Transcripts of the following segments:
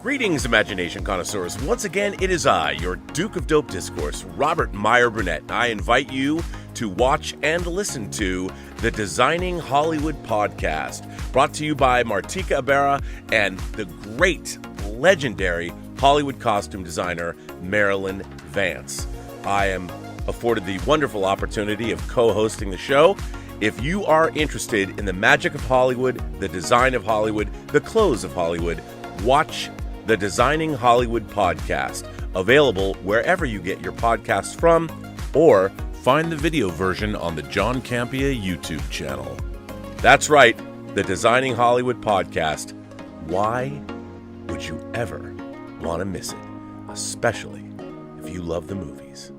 Greetings, imagination connoisseurs. Once again, it is I, your Duke of Dope Discourse, Robert Meyer Burnett. I invite you to watch and listen to the Designing Hollywood podcast, brought to you by Martika Ibarra and the great, legendary Hollywood costume designer, Marilyn Vance. I am afforded the wonderful opportunity of co-hosting the show. If you are interested in the magic of Hollywood, the design of Hollywood, the clothes of Hollywood, watch the Designing Hollywood podcast, available wherever you get your podcasts from, or find the video version on the John Campea YouTube channel. That's right, the Designing Hollywood podcast. Why would you ever want to miss it? Especially if you love the movies.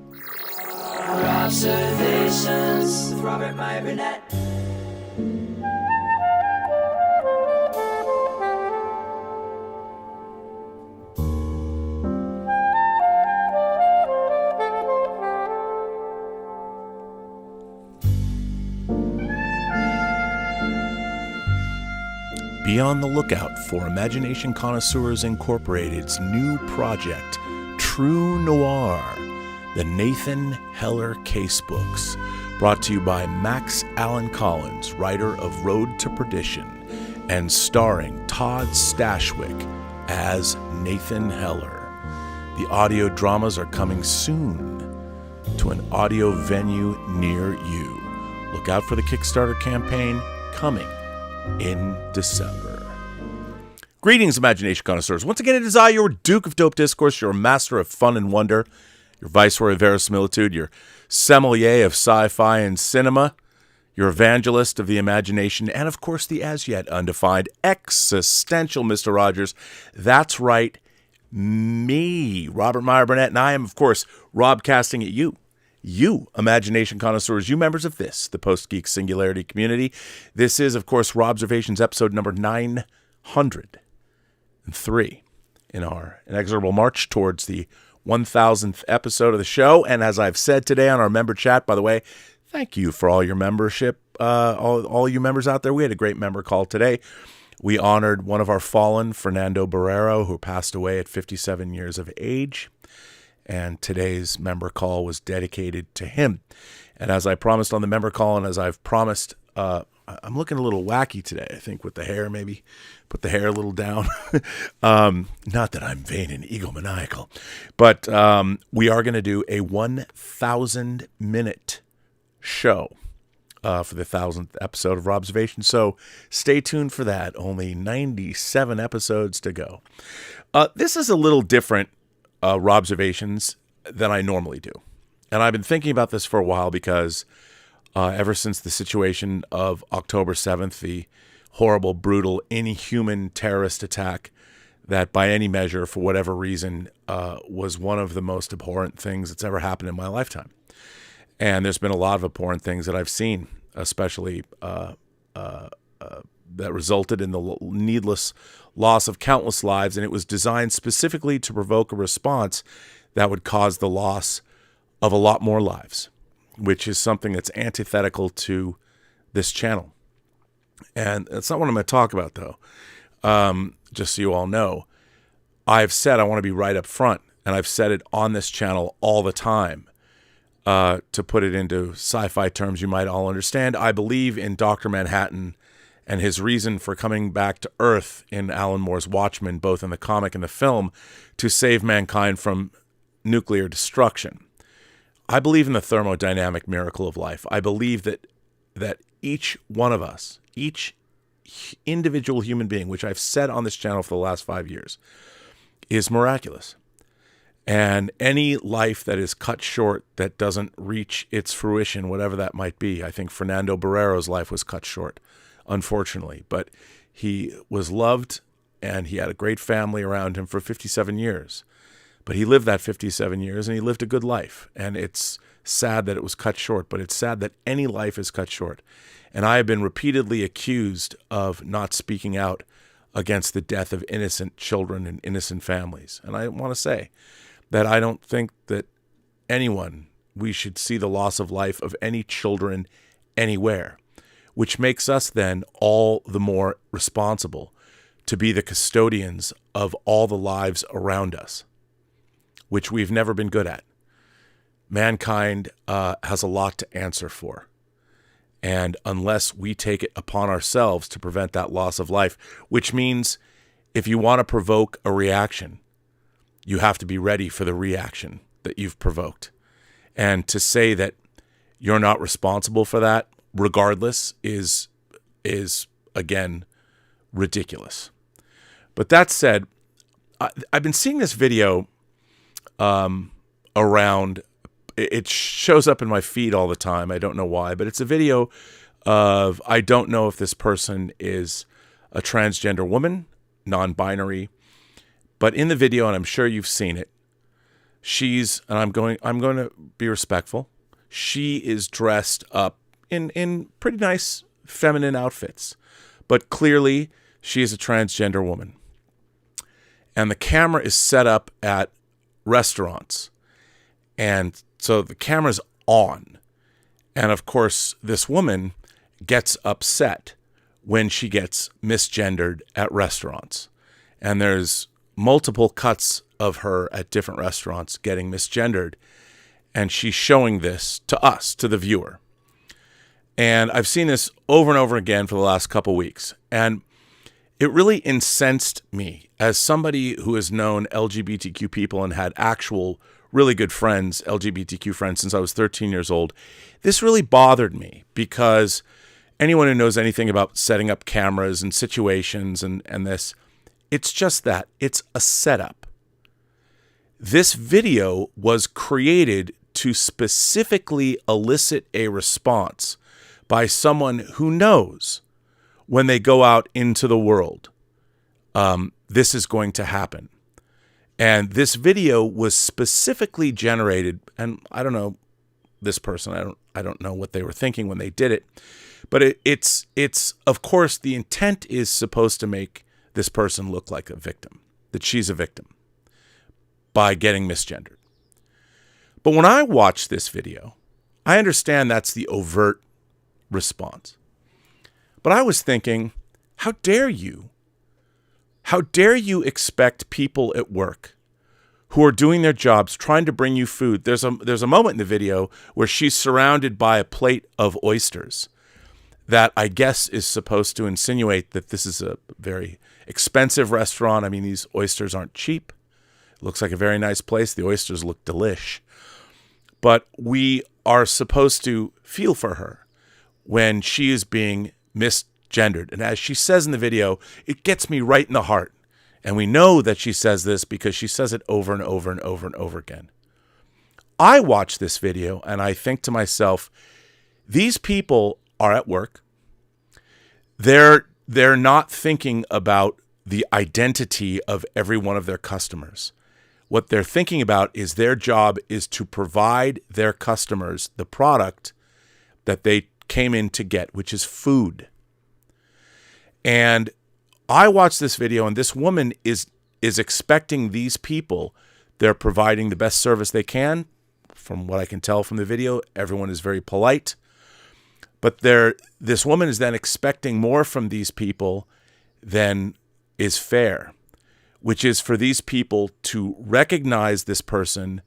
Robservations with Robert Meyer Burnett. Be on the lookout for Imagination Connoisseurs Incorporated's new project, True Noir, the Nathan Heller Casebooks, brought to you by Max Allan Collins, writer of Road to Perdition, and starring Todd Stashwick as Nathan Heller. The audio dramas are coming soon to an audio venue near you. Look out for the Kickstarter campaign coming in December. Greetings, imagination connoisseurs. Once again, it is I, your Duke of Dope Discourse, your master of fun and wonder, your viceroy of verisimilitude, your sommelier of sci-fi and cinema, your evangelist of the imagination, and of course the as yet undefined existential Mr. Rogers. That's right, me, Robert Meyer Burnett, and I am, of course, Robcasting at you. You, imagination connoisseurs, you members of this, the Post-Geek Singularity community. This is, of course, Robservations episode number 903 in our inexorable march towards the 1000th episode of the show. And as I've said today on our member chat, by the way, thank you for all your membership, all you members out there. We had a great member call today. We honored one of our fallen, Fernando Barrero, who passed away at 57 years of age. And today's member call was dedicated to him. And as I promised on the member call, and as I've promised, I'm looking a little wacky today, I think, with the hair, maybe put the hair a little down. Not that I'm vain and egomaniacal, but we are going to do a 1,000-minute show for the 1000th episode of Robservations. So stay tuned for that. Only 97 episodes to go. This is a little different Robservations than I normally do. And I've been thinking about this for a while because ever since the situation of October 7th, the horrible, brutal, inhuman terrorist attack that by any measure, for whatever reason, was one of the most abhorrent things that's ever happened in my lifetime. And there's been a lot of abhorrent things that I've seen, especially that resulted in the needless loss of countless lives, and it was designed specifically to provoke a response that would cause the loss of a lot more lives, which is something that's antithetical to this channel. And that's not what I'm going to talk about, though. Just so you all know, I've said I want to be right up front, and I've said it on this channel all the time. To put it into sci-fi terms you might all understand, I believe in Dr. Manhattan and his reason for coming back to Earth in Alan Moore's Watchmen, both in the comic and the film, to save mankind from nuclear destruction. I believe in the thermodynamic miracle of life. I believe that each one of us, each individual human being, which I've said on this channel for the last 5 years, is miraculous. And any life that is cut short, that doesn't reach its fruition, whatever that might be, I think Fernando Barrero's life was cut short, unfortunately, but he was loved and he had a great family around him for 57 years. But he lived that 57 years and he lived a good life. And it's sad that it was cut short, but it's sad that any life is cut short. And I have been repeatedly accused of not speaking out against the death of innocent children and innocent families. And I want to say that I don't think that we should see the loss of life of any children anywhere, which makes us then all the more responsible to be the custodians of all the lives around us, which we've never been good at. Mankind has a lot to answer for. And unless we take it upon ourselves to prevent that loss of life, which means if you want to provoke a reaction, you have to be ready for the reaction that you've provoked. And to say that you're not responsible for that, regardless, is again, ridiculous. But that said, I've been seeing this video around. It shows up in my feed all the time. I don't know why, but it's a video of, I don't know if this person is a transgender woman, non-binary, but in the video, and I'm sure you've seen it, and I'm going to be respectful. She is dressed up in pretty nice feminine outfits, but clearly she is a transgender woman. And the camera is set up at restaurants. And so the camera's on. And of course, this woman gets upset when she gets misgendered at restaurants. And there's multiple cuts of her at different restaurants getting misgendered. And she's showing this to us, to the viewer. And I've seen this over and over again for the last couple weeks. And it really incensed me as somebody who has known LGBTQ people and had actual really good friends, LGBTQ friends, since I was 13 years old. This really bothered me because anyone who knows anything about setting up cameras and situations and this, it's just that. It's a setup. This video was created to specifically elicit a response by someone who knows when they go out into the world, this is going to happen. And this video was specifically generated, and I don't know this person, I don't know what they were thinking when they did it, but it's of course the intent is supposed to make this person look like a victim, that she's a victim by getting misgendered. But when I watch this video, I understand that's the overt response. But I was thinking, how dare you? How dare you expect people at work who are doing their jobs, trying to bring you food? There's a moment in the video where she's surrounded by a plate of oysters that I guess is supposed to insinuate that this is a very expensive restaurant. I mean, these oysters aren't cheap. It looks like a very nice place. The oysters look delish. But we are supposed to feel for her when she is being misgendered. And as she says in the video, it gets me right in the heart. And we know that she says this because she says it over and over and over and over again. I watch this video and I think to myself, these people are at work. They're not thinking about the identity of every one of their customers. What they're thinking about is their job is to provide their customers the product that they came in to get, which is food. And I watched this video, and this woman is expecting these people, they're providing the best service they can. From what I can tell from the video, everyone is very polite. But this woman is then expecting more from these people than is fair, which is for these people to recognize this person,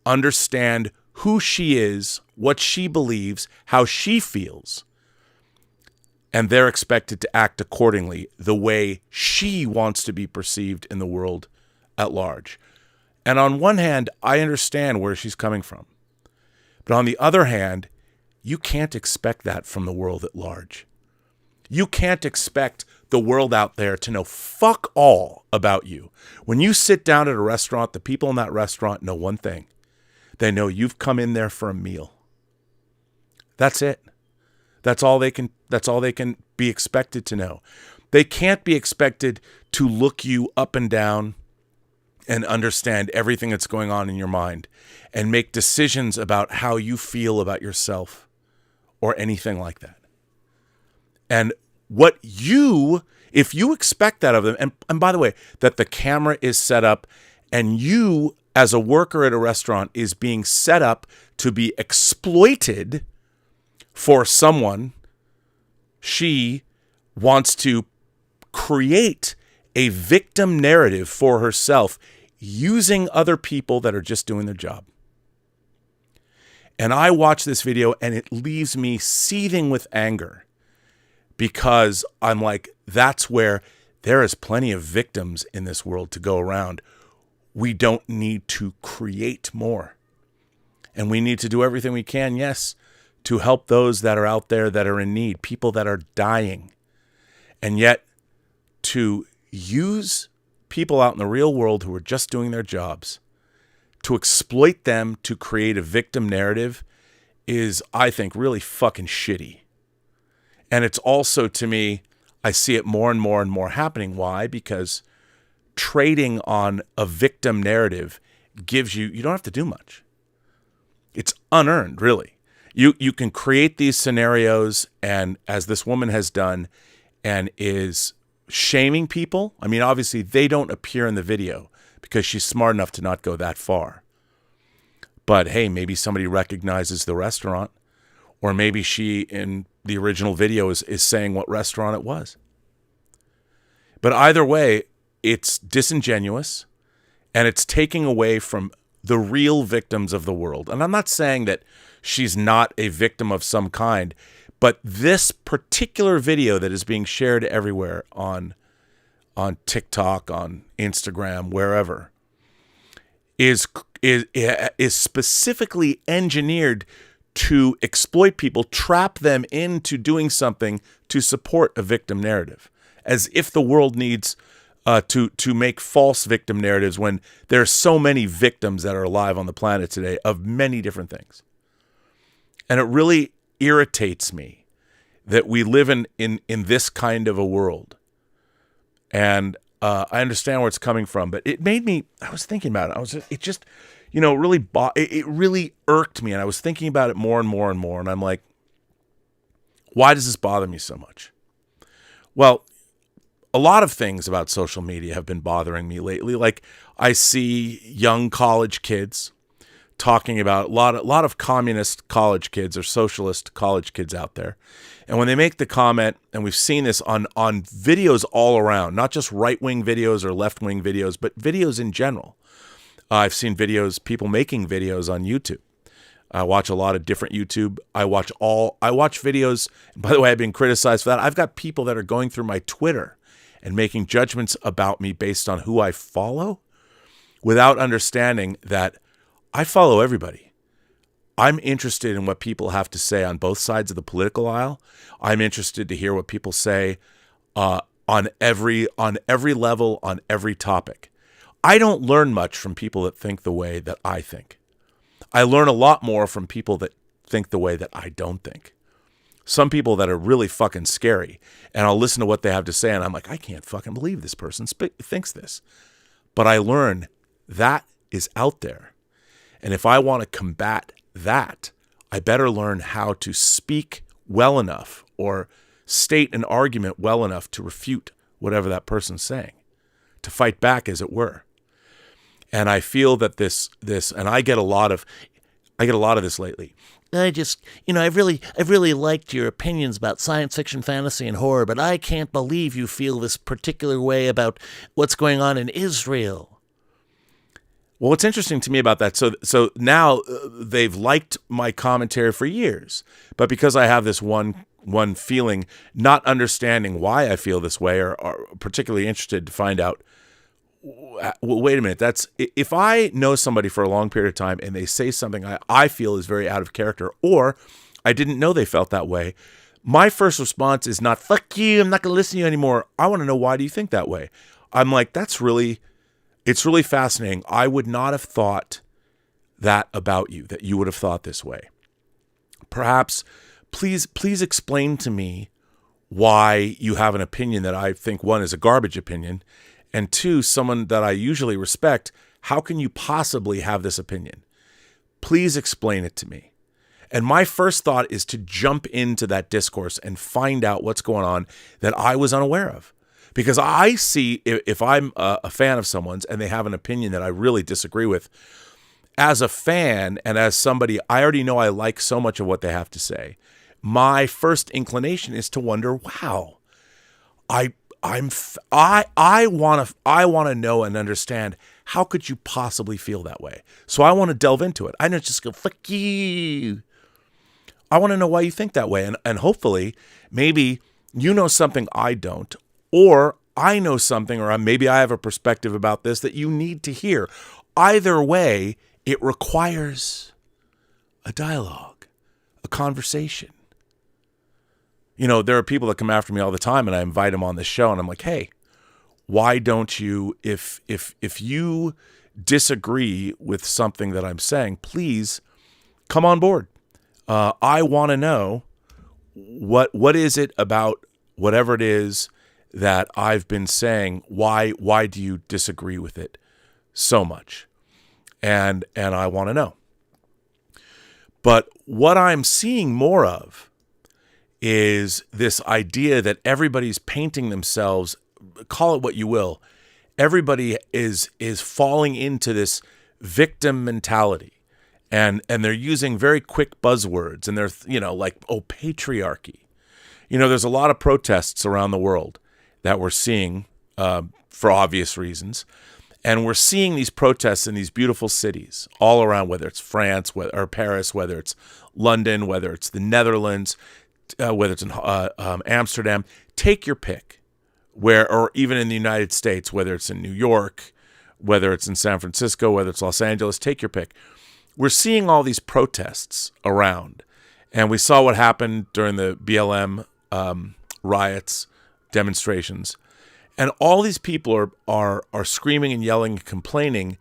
understand who she is, what she believes, how she feels, and they're expected to act accordingly the way she wants to be perceived in the world at large. And on one hand, I understand where she's coming from. But on the other hand, you can't expect that from the world at large. You can't expect the world out there to know fuck all about you. When you sit down at a restaurant, the people in that restaurant know one thing. They know you've come in there for a meal. That's it. That's all they can be expected to know. They can't be expected to look you up and down and understand everything that's going on in your mind and make decisions about how you feel about yourself or anything like that. And if you expect that of them, and by the way, that the camera is set up and you as a worker at a restaurant is being set up to be exploited for someone, she wants to create a victim narrative for herself using other people that are just doing their job. And I watch this video and it leaves me seething with anger because I'm like, that's where there is plenty of victims in this world to go around. We don't need to create more. And we need to do everything we can, yes, to help those that are out there that are in need, people that are dying. And yet to use people out in the real world who are just doing their jobs, to exploit them to create a victim narrative is, I think, really fucking shitty. And it's also, to me, I see it more and more and more happening. Why? Because trading on a victim narrative gives you don't have to do much. It's unearned, really. You can create these scenarios, and as this woman has done, and is shaming people. I mean, obviously, they don't appear in the video because she's smart enough to not go that far. But hey, maybe somebody recognizes the restaurant, or maybe she in the original video is saying what restaurant it was. But either way, it's disingenuous, and it's taking away from the real victims of the world. And I'm not saying that she's not a victim of some kind, but this particular video that is being shared everywhere on TikTok, on Instagram, wherever, is specifically engineered to exploit people, trap them into doing something to support a victim narrative, as if the world needs to make false victim narratives when there are so many victims that are alive on the planet today of many different things. And it really irritates me that we live in this kind of a world. And I understand where it's coming from, but it made me, I was thinking about it. It just, it really irked me. And I was thinking about it more and more and more. And I'm like, why does this bother me so much? Well, a lot of things about social media have been bothering me lately. Like, I see young college kids talking about a lot of communist college kids or socialist college kids out there. And when they make the comment, and we've seen this on videos all around, not just right-wing videos or left-wing videos, but videos in general. I've seen people making videos on YouTube. I watch a lot of different YouTube. I watch videos. And by the way, I've been criticized for that. I've got people that are going through my Twitter and making judgments about me based on who I follow without understanding that I follow everybody. I'm interested in what people have to say on both sides of the political aisle. I'm interested to hear what people say on every level, on every topic. I don't learn much from people that think the way that I think. I learn a lot more from people that think the way that I don't think. Some people that are really fucking scary, and I'll listen to what they have to say, and I'm like, I can't fucking believe this person thinks this. But I learn that is out there. And if I want to combat that, I better learn how to speak well enough or state an argument well enough to refute whatever that person's saying, to fight back, as it were. And I feel that this, and I get a lot of this lately. I've really liked your opinions about science fiction, fantasy, and horror, but I can't believe you feel this particular way about what's going on in Israel. Well, what's interesting to me about that, so now they've liked my commentary for years, but because I have this one feeling, not understanding why I feel this way, or particularly interested to find out, well, wait a minute, if I know somebody for a long period of time and they say something I feel is very out of character, or I didn't know they felt that way, my first response is not, fuck you, I'm not going to listen to you anymore. I want to know, why do you think that way? I'm like, it's really fascinating. I would not have thought that about you, that you would have thought this way. Perhaps, please explain to me why you have an opinion that I think, one, is a garbage opinion, and two, someone that I usually respect. How can you possibly have this opinion? Please explain it to me. And my first thought is to jump into that discourse and find out what's going on that I was unaware of. Because I see, if I'm a fan of someone's and they have an opinion that I really disagree with, as a fan and as somebody, I already know I like so much of what they have to say. My first inclination is to wonder, wow, I want to know and understand, how could you possibly feel that way? So I want to delve into it. I don't just go, fuck you. I want to know why you think that way. And hopefully, maybe you know something I don't, or I know something, or maybe I have a perspective about this that you need to hear. Either way, it requires a dialogue, a conversation. You know, there are people that come after me all the time, and I invite them on the show, and I'm like, hey, why don't you, if you disagree with something that I'm saying, please come on board. I want to know what is it about whatever it is that I've been saying. Why do you disagree with it so much? And I want to know. But what I'm seeing more of is this idea that everybody's painting themselves, call it what you will. Everybody is falling into this victim mentality. And they're using very quick buzzwords, and they're, like, patriarchy. There's a lot of protests around the world that we're seeing for obvious reasons. And we're seeing these protests in these beautiful cities all around, whether it's France or Paris, whether it's London, whether it's the Netherlands, whether it's in Amsterdam. Take your pick. Or even in the United States, whether it's in New York, whether it's in San Francisco, whether it's Los Angeles, take your pick. We're seeing all these protests around, and we saw what happened during the BLM riots, demonstrations, and all these people are screaming and yelling and complaining,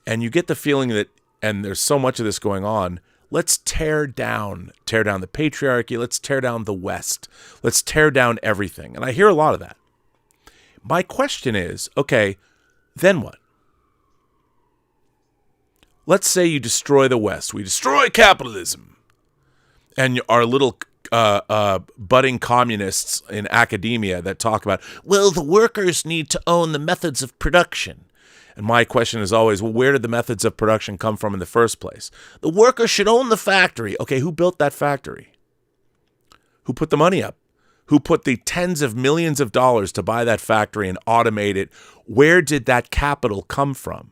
and you get the feeling that, and there's so much of this going on, let's tear down the patriarchy, let's tear down the West, let's tear down everything, and I hear a lot of that. My question is, okay, then what? Let's say you destroy the West. We destroy capitalism. And our little budding communists in academia that talk about, well, the workers need to own the methods of production. And my question is always, well, where did the methods of production come from in the first place? The workers should own the factory. Okay, who built that factory? Who put the money up? Who put the tens of millions of dollars to buy that factory and automate it? Where did that capital come from?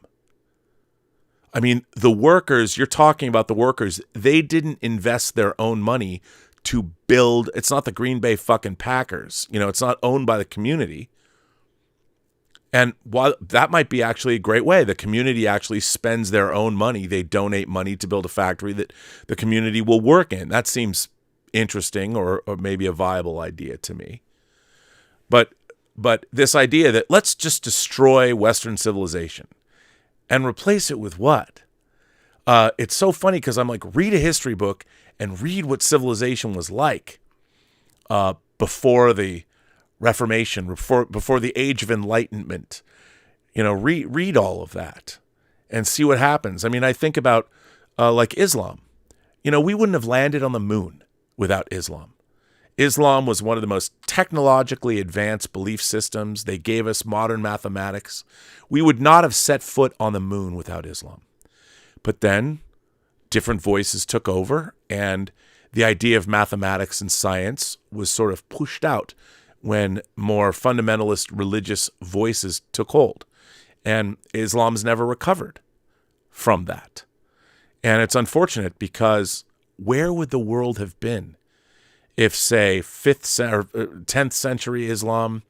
I mean, the workers, you're talking about the workers, they didn't invest their own money to build. It's not the Green Bay fucking Packers. It's not owned by the community. And while that might be actually a great way, the community actually spends their own money. They donate money to build a factory that the community will work in. That seems interesting or maybe a viable idea to me. But this idea that let's just destroy Western civilization and replace it with what? It's so funny because I'm like, read a history book and read what civilization was like before the Reformation, before the Age of Enlightenment. Read all of that and see what happens. I mean, I think about like Islam. We wouldn't have landed on the moon without Islam. Islam was one of the most technologically advanced belief systems. They gave us modern mathematics. We would not have set foot on the moon without Islam. But then different voices took over, and the idea of mathematics and science was sort of pushed out when more fundamentalist religious voices took hold. And Islam's never recovered from that. And it's unfortunate because where would the world have been if, say, 10th century Islam,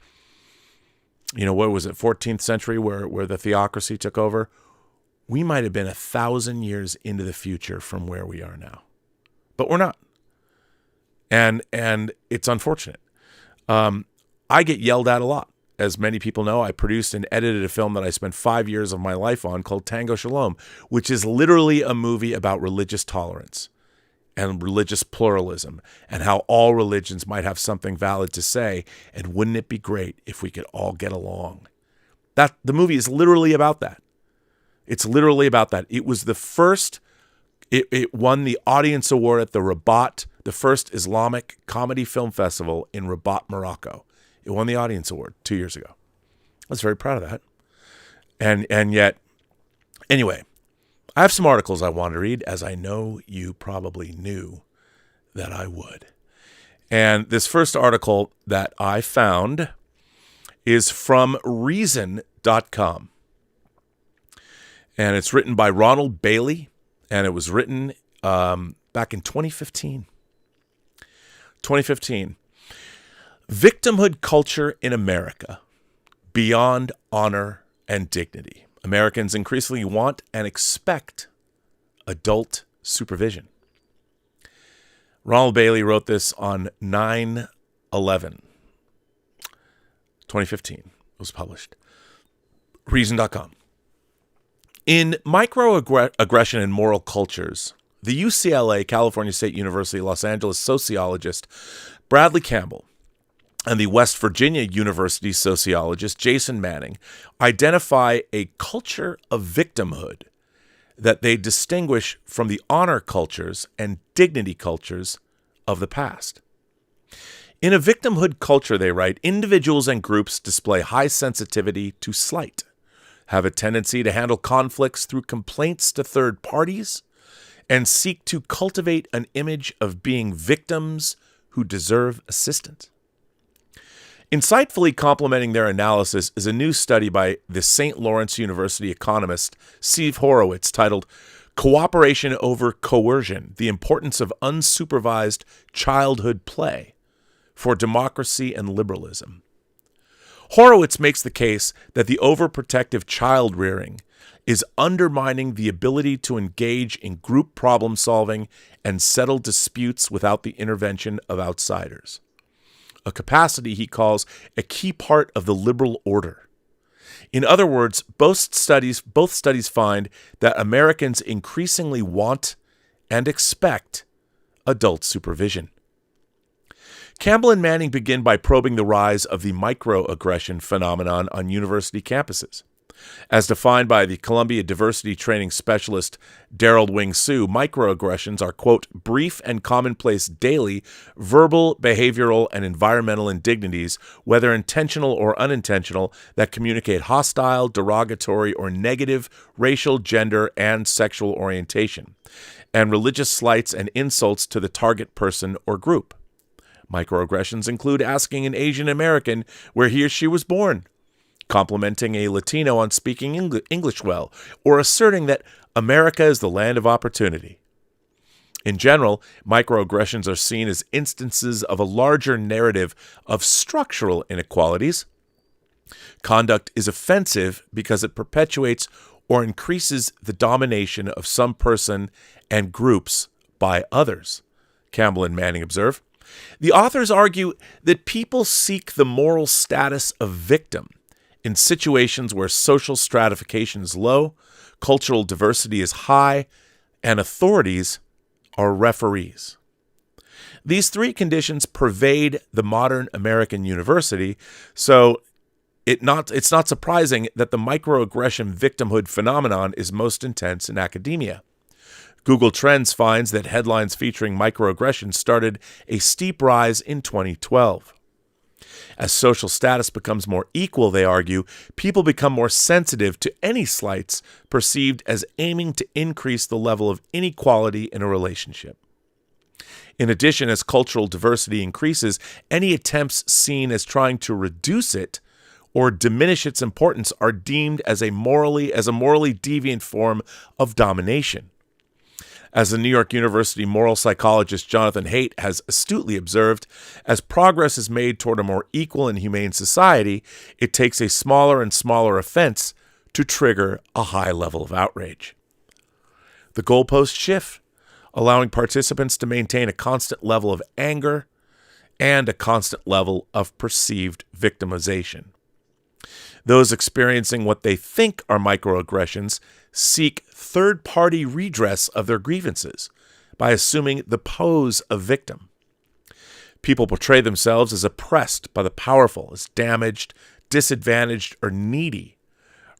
what was it, 14th century where the theocracy took over? We might have been 1,000 years into the future from where we are now. But we're not. And it's unfortunate. I get yelled at a lot. As many people know, I produced and edited a film that I spent 5 years of my life on called Tango Shalom, which is literally a movie about religious tolerance and religious pluralism and how all religions might have something valid to say. And wouldn't it be great if we could all get along? The movie is literally about that. It's literally about that. It was the first, it won the audience award at the Rabat, the first Islamic comedy film festival in Rabat, Morocco. It won the audience award 2 years ago. I was very proud of that. And yet, anyway, I have some articles I want to read, as I know you probably knew that I would. And this first article that I found is from reason.com. And it's written by Ronald Bailey, and it was written back in 2015. 2015. Victimhood culture in America, beyond honor and dignity. Americans increasingly want and expect adult supervision. Ronald Bailey wrote this on 9/11. 2015. It was published. Reason.com. In Microaggression and Moral Cultures, the UCLA, California State University, Los Angeles sociologist Bradley Campbell and the West Virginia University sociologist Jason Manning identify a culture of victimhood that they distinguish from the honor cultures and dignity cultures of the past. In a victimhood culture, they write, individuals and groups display high sensitivity to slight, have a tendency to handle conflicts through complaints to third parties, and seek to cultivate an image of being victims who deserve assistance. Insightfully complementing their analysis is a new study by the St. Lawrence University economist Steve Horowitz titled Cooperation Over Coercion, The Importance of Unsupervised Childhood Play for Democracy and Liberalism. Horowitz makes the case that the overprotective child rearing is undermining the ability to engage in group problem solving and settle disputes without the intervention of outsiders, a capacity he calls a key part of the liberal order. In other words, both studies find that Americans increasingly want and expect adult supervision. Campbell and Manning begin by probing the rise of the microaggression phenomenon on university campuses. As defined by the Columbia diversity training specialist Daryl Wing Su, microaggressions are, quote, brief and commonplace daily verbal, behavioral, and environmental indignities, whether intentional or unintentional, that communicate hostile, derogatory, or negative racial, gender, and sexual orientation, and religious slights and insults to the target person or group. Microaggressions include asking an Asian American where he or she was born, complimenting a Latino on speaking English well, or asserting that America is the land of opportunity. In general, microaggressions are seen as instances of a larger narrative of structural inequalities. Conduct is offensive because it perpetuates or increases the domination of some person and groups by others, Campbell and Manning observe. The authors argue that people seek the moral status of victim in situations where social stratification is low, cultural diversity is high, and authorities are referees. These three conditions pervade the modern American university, so it's not surprising that the microaggression victimhood phenomenon is most intense in academia. Google Trends finds that headlines featuring microaggressions started a steep rise in 2012. As social status becomes more equal, they argue, people become more sensitive to any slights perceived as aiming to increase the level of inequality in a relationship. In addition, as cultural diversity increases, any attempts seen as trying to reduce it or diminish its importance are deemed as a morally deviant form of domination. As the New York University moral psychologist Jonathan Haidt has astutely observed, as progress is made toward a more equal and humane society, it takes a smaller and smaller offense to trigger a high level of outrage. The goalposts shift, allowing participants to maintain a constant level of anger and a constant level of perceived victimization. Those experiencing what they think are microaggressions seek third-party redress of their grievances by assuming the pose of victim. People portray themselves as oppressed by the powerful, as damaged, disadvantaged, or needy,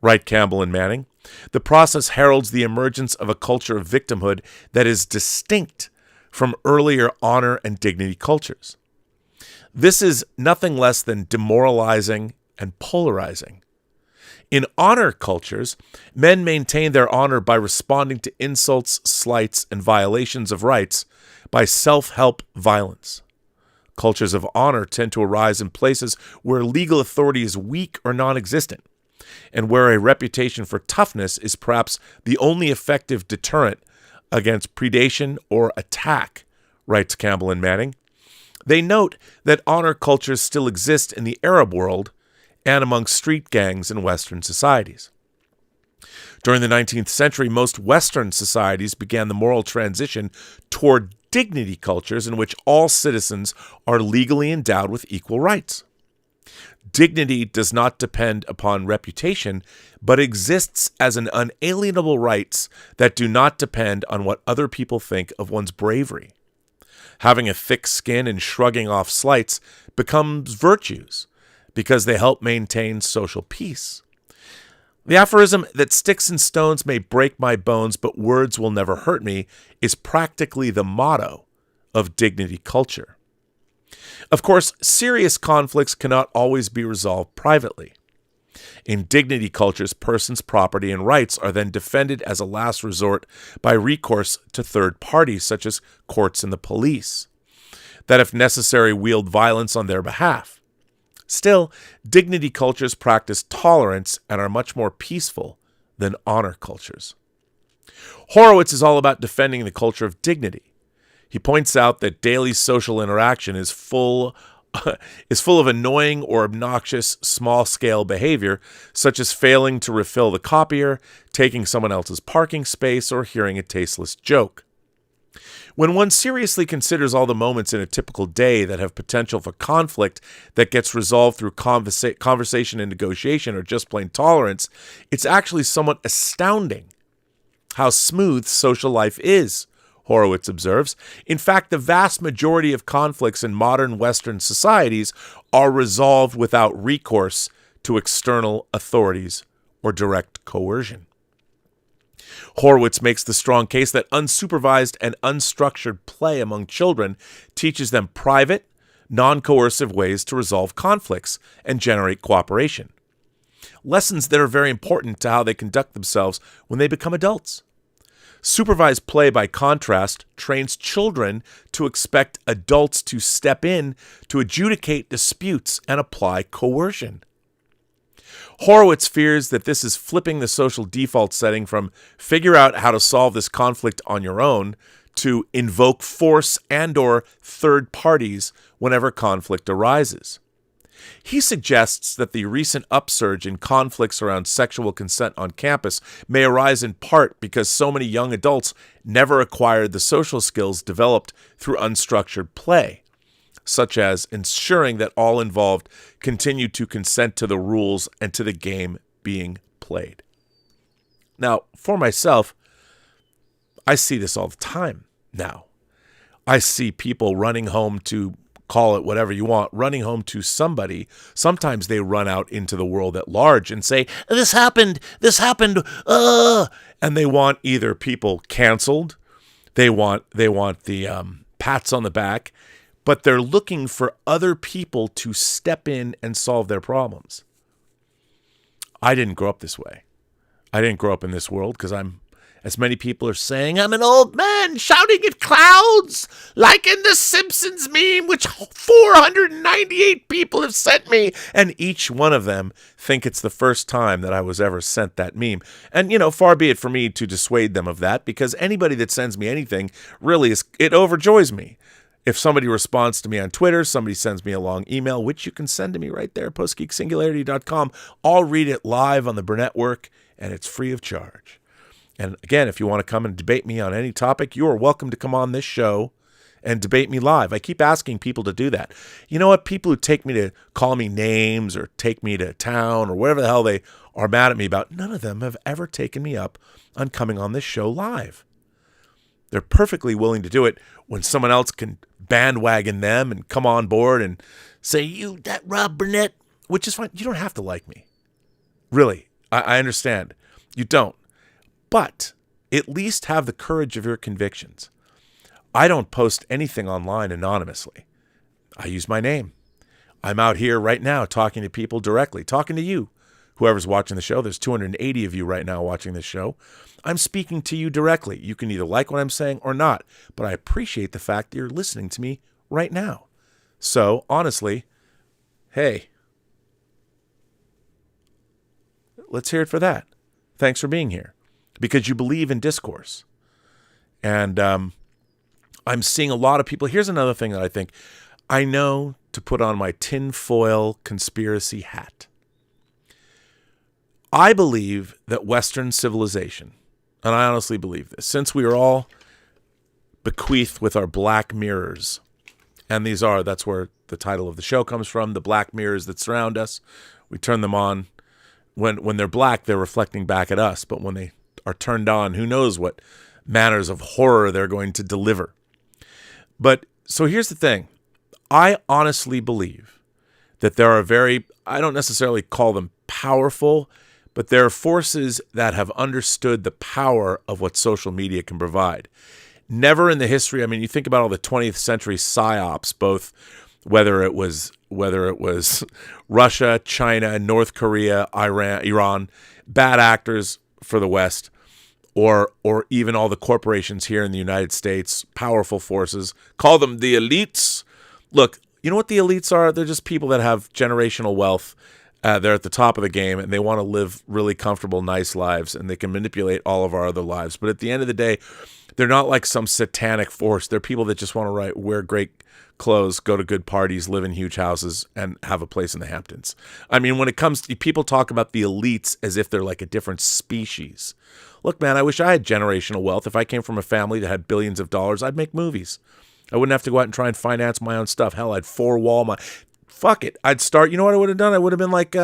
write Campbell and Manning. The process heralds the emergence of a culture of victimhood that is distinct from earlier honor and dignity cultures. This is nothing less than demoralizing and polarizing. In honor cultures, men maintain their honor by responding to insults, slights, and violations of rights by self-help violence. Cultures of honor tend to arise in places where legal authority is weak or non-existent, and where a reputation for toughness is perhaps the only effective deterrent against predation or attack, writes Campbell and Manning. They note that honor cultures still exist in the Arab world and among street gangs in Western societies. During the 19th century, most Western societies began the moral transition toward dignity cultures in which all citizens are legally endowed with equal rights. Dignity does not depend upon reputation, but exists as an unalienable right that do not depend on what other people think of one's bravery. Having a thick skin and shrugging off slights becomes virtues because they help maintain social peace. The aphorism that sticks and stones may break my bones, but words will never hurt me is practically the motto of dignity culture. Of course, serious conflicts cannot always be resolved privately. In dignity cultures, persons' property and rights are then defended as a last resort by recourse to third parties such as courts and the police, that if necessary wield violence on their behalf. Still, dignity cultures practice tolerance and are much more peaceful than honor cultures. Horowitz is all about defending the culture of dignity. He points out that daily social interaction is full of annoying or obnoxious small-scale behavior, such as failing to refill the copier, taking someone else's parking space, or hearing a tasteless joke. When one seriously considers all the moments in a typical day that have potential for conflict that gets resolved through conversation and negotiation or just plain tolerance, it's actually somewhat astounding how smooth social life is, Horowitz observes. In fact, the vast majority of conflicts in modern Western societies are resolved without recourse to external authorities or direct coercion. Horowitz makes the strong case that unsupervised and unstructured play among children teaches them private, non-coercive ways to resolve conflicts and generate cooperation. Lessons that are very important to how they conduct themselves when they become adults. Supervised play, by contrast, trains children to expect adults to step in to adjudicate disputes and apply coercion. Horowitz fears that this is flipping the social default setting from figure out how to solve this conflict on your own to invoke force and/or third parties whenever conflict arises. He suggests that the recent upsurge in conflicts around sexual consent on campus may arise in part because so many young adults never acquired the social skills developed through unstructured play, such as ensuring that all involved continue to consent to the rules and to the game being played. Now, for myself, I see this all the time now. I see people running home to, call it whatever you want, running home to somebody. Sometimes they run out into the world at large and say, this happened, and they want either people canceled, they want the pats on the back, but they're looking for other people to step in and solve their problems. I didn't grow up this way. I didn't grow up in this world because as many people are saying, I'm an old man shouting at clouds, like in the Simpsons meme, which 498 people have sent me, and each one of them think it's the first time that I was ever sent that meme. And, far be it for me to dissuade them of that, because anybody that sends me anything really it overjoys me. If somebody responds to me on Twitter, somebody sends me a long email, which you can send to me right there, postgeeksingularity.com. I'll read it live on the Burnettwork, and it's free of charge. And again, if you want to come and debate me on any topic, you are welcome to come on this show and debate me live. I keep asking people to do that. You know what? People who take me to call me names or take me to town or whatever the hell they are mad at me about, none of them have ever taken me up on coming on this show live. They're perfectly willing to do it when someone else can bandwagon them and come on board and say, you, that Rob Burnett, which is fine. You don't have to like me. Really, I understand. You don't. But at least have the courage of your convictions. I don't post anything online anonymously. I use my name. I'm out here right now talking to people directly, talking to you, whoever's watching the show. There's 280 of you right now watching this show. I'm speaking to you directly. You can either like what I'm saying or not, but I appreciate the fact that you're listening to me right now. So, honestly, hey, let's hear it for that. Thanks for being here. Because you believe in discourse. And I'm seeing a lot of people. Here's another thing that I think. I know to put on my tinfoil conspiracy hat. I believe that Western civilization, and I honestly believe this, since we are all bequeathed with our black mirrors, and that's where the title of the show comes from, the black mirrors that surround us. We turn them on. When they're black, they're reflecting back at us. But when they are turned on, who knows what manners of horror they're going to deliver. But so here's the thing. I honestly believe that there are I don't necessarily call them powerful, but there are forces that have understood the power of what social media can provide. Never in the history, I mean, you think about all the 20th century psyops, both whether it was Russia, China, North Korea, Iran, bad actors for the West, or even all the corporations here in the United States, powerful forces, call them the elites. Look, you know what the elites are? They're just people that have generational wealth. They're at the top of the game, and they want to live really comfortable, nice lives, and they can manipulate all of our other lives. But at the end of the day, they're not like some satanic force. They're people that just want to wear great clothes, go to good parties, live in huge houses, and have a place in the Hamptons. I mean, when it comes to people talk about the elites as if they're like a different species. Look, man, I wish I had generational wealth. If I came from a family that had billions of dollars, I'd make movies. I wouldn't have to go out and try and finance my own stuff. Hell, I'd four-wall my... Fuck it. I'd start... You know what I would have done? I would have been like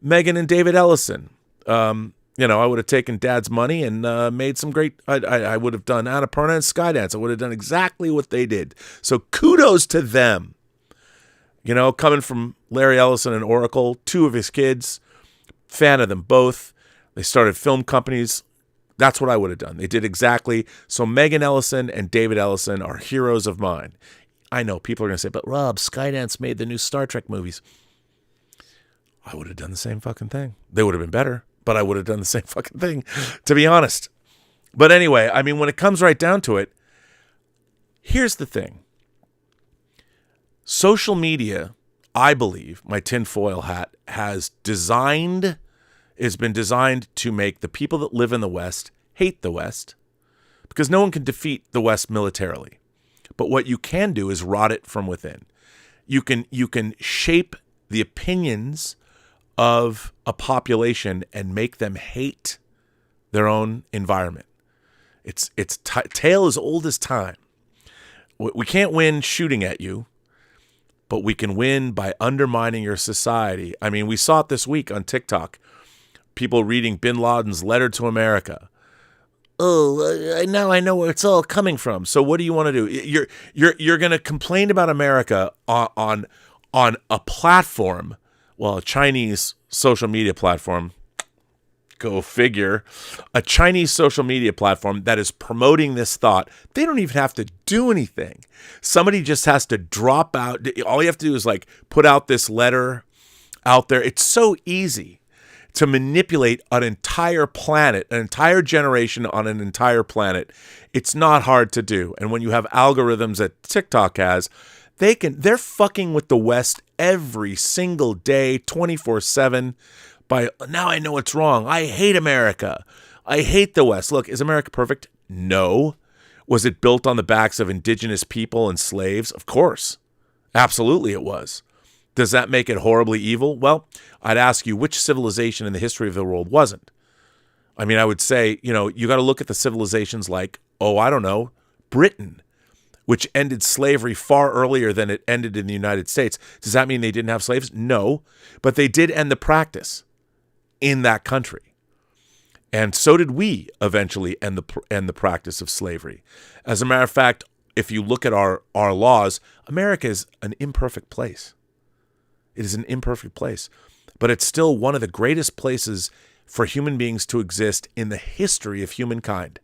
Megan and David Ellison. I would have taken Dad's money and made some great... I would have done Annapurna and Skydance. I would have done exactly what they did. So kudos to them. Coming from Larry Ellison and Oracle, two of his kids, fan of them both. They started film companies. That's what I would have done. They did exactly. So Megan Ellison and David Ellison are heroes of mine. I know people are going to say, but Rob, Skydance made the new Star Trek movies. I would have done the same fucking thing. They would have been better, but I would have done the same fucking thing, to be honest. But anyway, I mean, when it comes right down to it, here's the thing. Social media, I believe, my tinfoil hat, has been designed to make the people that live in the West hate the West, because no one can defeat the West militarily. But what you can do is rot it from within. You can shape the opinions of a population and make them hate their own environment. It's tale as old as time. We can't win shooting at you, but we can win by undermining your society. I mean, we saw it this week on TikTok. People reading Bin Laden's letter to America. Oh, now I know where it's all coming from. So what do you want to do? You're going to complain about America on a platform, well, a Chinese social media platform. Go figure. A Chinese social media platform that is promoting this thought. They don't even have to do anything. Somebody just has to drop out. All you have to do is put out this letter out there. It's so easy to manipulate an entire planet, an entire generation on an entire planet. It's not hard to do. And when you have algorithms that TikTok has, they're fucking with the West every single day, 24/7. By now I know what's wrong. I hate America. I hate the West. Look, is America perfect? No. Was it built on the backs of indigenous people and slaves? Of course. Absolutely it was. Does that make it horribly evil? Well, I'd ask you, which civilization in the history of the world wasn't? I mean, I would say, you got to look at the civilizations like, Britain, which ended slavery far earlier than it ended in the United States. Does that mean they didn't have slaves? No, but they did end the practice in that country. And so did we eventually end the practice of slavery. As a matter of fact, if you look at our laws, America is an imperfect place. It is an imperfect place, but it's still one of the greatest places for human beings to exist in the history of humankind.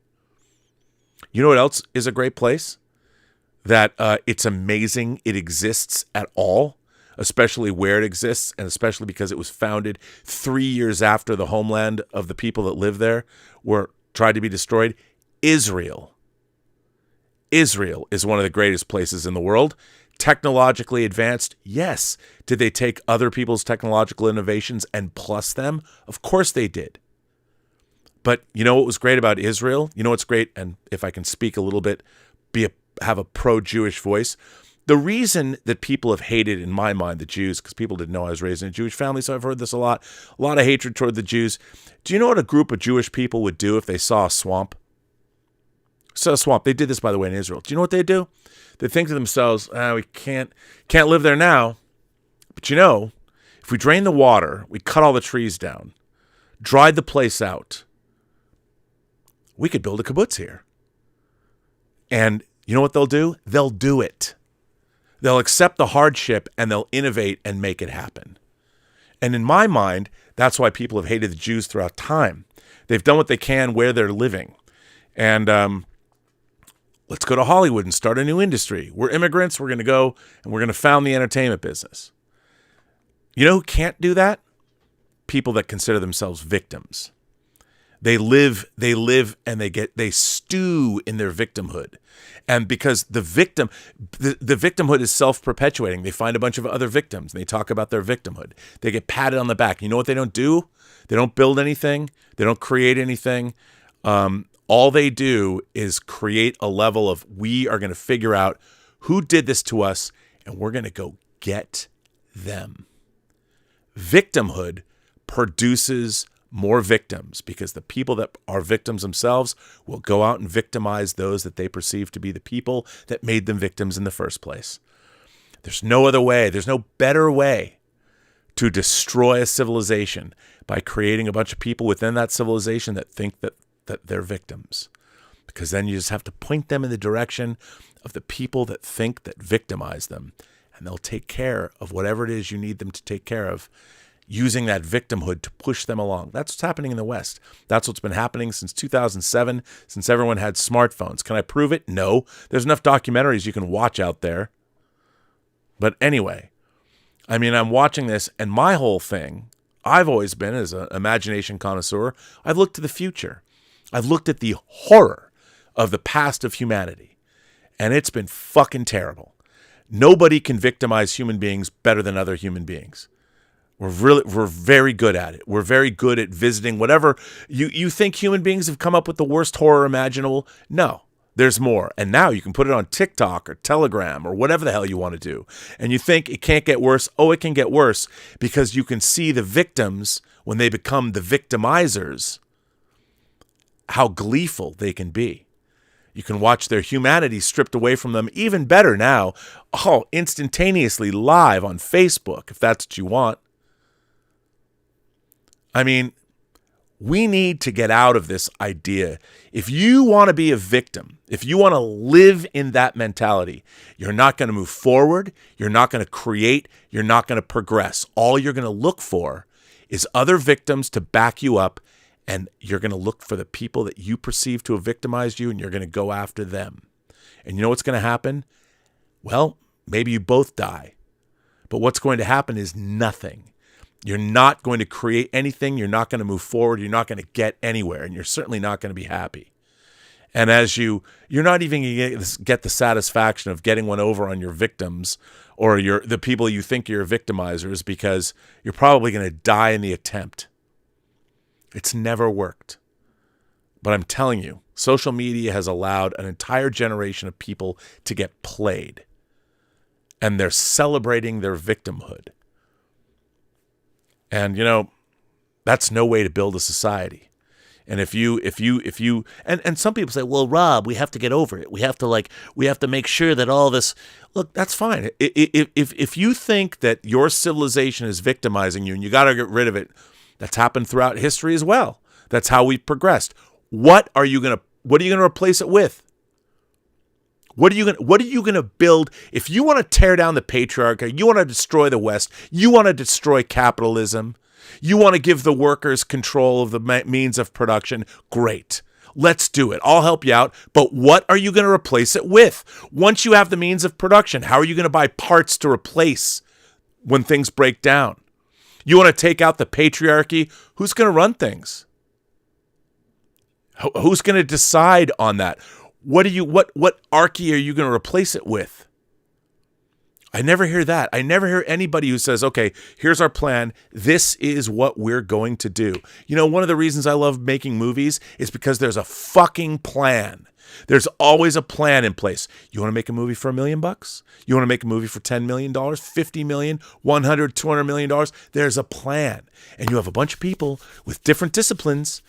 You know what else is a great place? That it's amazing it exists at all, especially where it exists, and especially because it was founded 3 years after the homeland of the people that live there were tried to be destroyed. Israel. Israel is one of the greatest places in the world. technologically advanced? Yes. Did they take other people's technological innovations and plus them? Of course they did. But you know what was great about Israel? You know what's great? And if I can speak a little bit, have a pro-Jewish voice. The reason that people have hated, in my mind, the Jews, because people didn't know I was raised in a Jewish family, so I've heard this a lot of hatred toward the Jews. Do you know what a group of Jewish people would do if they saw a swamp? Saw a swamp. They did this, by the way, in Israel. Do you know what they do? They think to themselves, we can't live there now. But you know, if we drain the water, we cut all the trees down, dried the place out, we could build a kibbutz here. And you know what they'll do? They'll do it. They'll accept the hardship and they'll innovate and make it happen. And in my mind, that's why people have hated the Jews throughout time. They've done what they can where they're living. And let's go to Hollywood and start a new industry. We're immigrants. We're going to go and we're going to found the entertainment business. You know who can't do that? People that consider themselves victims. They live and they stew in their victimhood. And because the victimhood is self-perpetuating. They find a bunch of other victims and they talk about their victimhood. They get patted on the back. You know what they don't do? They don't build anything. They don't create anything. All they do is create a level of, we are going to figure out who did this to us and we're going to go get them. Victimhood produces more victims because the people that are victims themselves will go out and victimize those that they perceive to be the people that made them victims in the first place. There's no other way. There's no better way to destroy a civilization by creating a bunch of people within that civilization that think that they're victims. Because then you just have to point them in the direction of the people that think that victimize them, and they'll take care of whatever it is you need them to take care of, using that victimhood to push them along. That's what's happening in the West. That's what's been happening since 2007, since everyone had smartphones. Can I prove it? No. There's enough documentaries you can watch out there. But anyway, I mean, I'm watching this, and my whole thing, I've always been, as an imagination connoisseur, I've looked to the future. I've looked at the horror of the past of humanity, and it's been fucking terrible. Nobody can victimize human beings better than other human beings. We're very good at it. We're very good at visiting whatever. You think human beings have come up with the worst horror imaginable? No, there's more. And now you can put it on TikTok or Telegram or whatever the hell you want to do. And you think it can't get worse. Oh, it can get worse because you can see the victims when they become the victimizers, how gleeful they can be. You can watch their humanity stripped away from them. Even better now, instantaneously live on Facebook, if that's what you want. I mean, we need to get out of this idea. If you want to be a victim, if you want to live in that mentality, you're not going to move forward. You're not going to create. You're not going to progress. All you're going to look for is other victims to back you up. And you're going to look for the people that you perceive to have victimized you, and you're going to go after them. And you know what's going to happen? Well, maybe you both die. But what's going to happen is nothing. You're not going to create anything. You're not going to move forward. You're not going to get anywhere. And you're certainly not going to be happy. And as you're not even going to get the satisfaction of getting one over on your victims or the people you think you're victimizers, because you're probably going to die in the attempt. It's never worked. But I'm telling you, social media has allowed an entire generation of people to get played. And they're celebrating their victimhood. And, that's no way to build a society. And if you, and some people say, well, Rob, we have to get over it. We have to make sure that all this, look, that's fine. If you think that your civilization is victimizing you and you got to get rid of it, that's happened throughout history as well. That's how we've progressed. What are you going to replace it with? What are you going to build? If you want to tear down the patriarchy, you want to destroy the West, you want to destroy capitalism, you want to give the workers control of the means of production, great. Let's do it. I'll help you out. But what are you going to replace it with? Once you have the means of production, how are you going to buy parts to replace when things break down? You want to take out the patriarchy? Who's going to run things? Who's going to decide on that? What archy are you going to replace it with? I never hear that. I never hear anybody who says, okay, here's our plan. This is what we're going to do. You know, one of the reasons I love making movies is because there's a fucking plan. There's always a plan in place. You want to make a movie for $1 million? You want to make a movie for $10 million, $50 million, $100, $200 million? There's a plan. And you have a bunch of people with different disciplines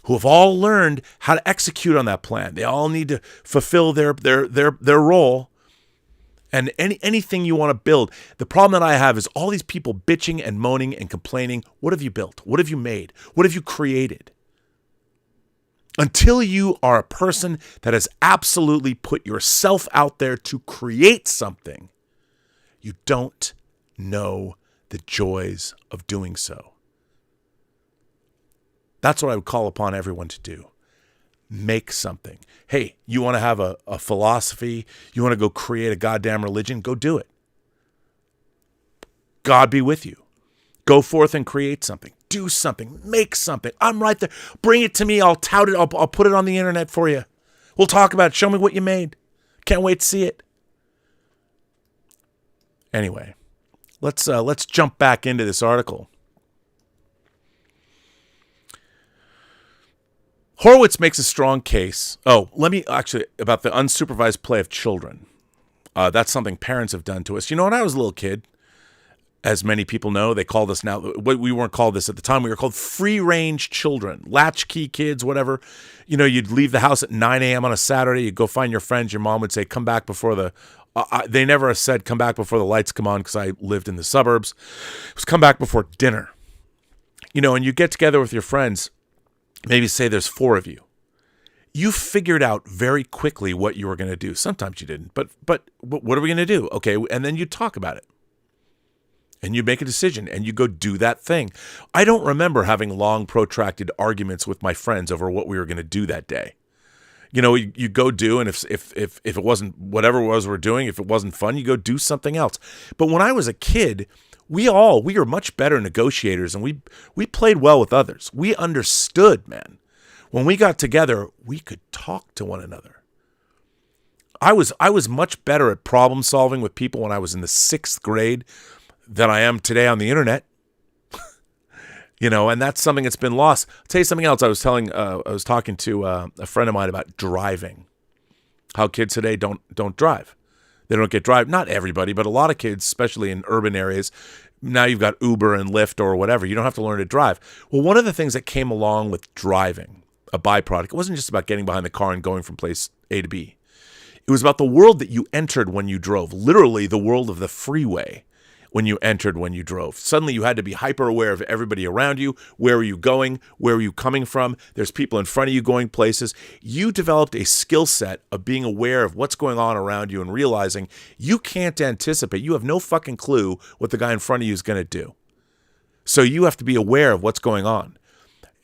who have all learned how to execute on that plan. They all need to fulfill their role. And anything you want to build, the problem that I have is all these people bitching and moaning and complaining. What have you built? What have you made? What have you created? Until you are a person that has absolutely put yourself out there to create something, you don't know the joys of doing so. That's what I would call upon everyone to do. Make something. Hey, you want to have a philosophy? You want to go create a goddamn religion? Go do it. God be with you. Go forth and create something. Do something. Make something. I'm right there. Bring it to me. I'll tout it. I'll put it on the internet for you. We'll talk about it. Show me what you made. Can't wait to see it. Anyway, let's jump back into this article. Horowitz makes a strong case. About the unsupervised play of children. That's something parents have done to us. You know, when I was a little kid, as many people know, they called us now, we weren't called this at the time, we were called free-range children, latchkey kids, whatever. You know, you'd leave the house at 9 a.m. on a Saturday, you'd go find your friends, your mom would say, come back before they never said come back before the lights come on because I lived in the suburbs. It was come back before dinner. You know, and you get together with your friends, maybe say there's 4 of you. You figured out very quickly what you were going to do. Sometimes you didn't, but what are we going to do? Okay, and then you talk about it. And you make a decision, and you go do that thing. I don't remember having long, protracted arguments with my friends over what we were going to do that day. You know, you go do, and if it wasn't whatever it was we're doing, if it wasn't fun, you go do something else. But when I was a kid, we were much better negotiators, and we played well with others. We understood, man. When we got together, we could talk to one another. I was much better at problem solving with people when I was in the 6th grade than I am today on the internet. You know, and that's something that's been lost. I'll tell you something else. I was talking to a friend of mine about driving. How kids today don't drive. They don't get drive. Not everybody, but a lot of kids, especially in urban areas. Now you've got Uber and Lyft or whatever. You don't have to learn to drive. Well, one of the things that came along with driving, a byproduct, it wasn't just about getting behind the car and going from place A to B. It was about the world that you entered when you drove. Literally the world of the freeway. When you drove. Suddenly you had to be hyper aware of everybody around you. Where are you going? Where are you coming from? There's people in front of you going places. You developed a skill set of being aware of what's going on around you and realizing you can't anticipate. You have no fucking clue what the guy in front of you is going to do. So you have to be aware of what's going on.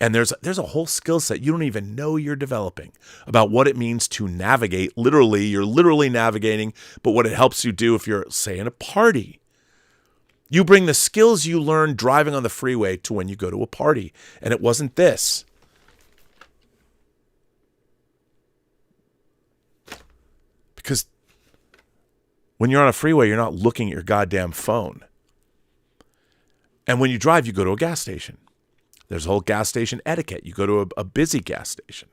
And there's a whole skill set you don't even know you're developing about what it means to navigate. You're literally navigating, but what it helps you do if you're, say, in a party. You bring the skills you learned driving on the freeway to when you go to a party. And it wasn't this. Because when you're on a freeway, you're not looking at your goddamn phone. And when you drive, you go to a gas station. There's a whole gas station etiquette. You go to a busy gas station.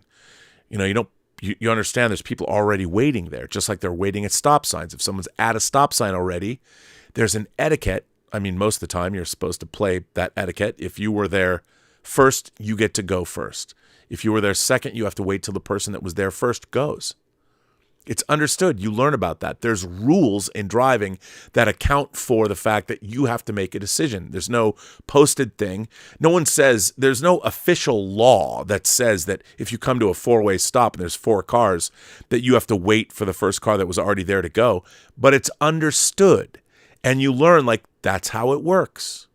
You know, you understand there's people already waiting there, just like they're waiting at stop signs. If someone's at a stop sign already, there's an etiquette. I mean, most of the time you're supposed to play that etiquette. If you were there first, you get to go first. If you were there second, you have to wait till the person that was there first goes. It's understood. You learn about that. There's rules in driving that account for the fact that you have to make a decision. There's no posted thing. No one says, there's no official law that says that if you come to a 4-way stop and there's 4 cars, that you have to wait for the first car that was already there to go. But it's understood. And you learn, like, that's how it works.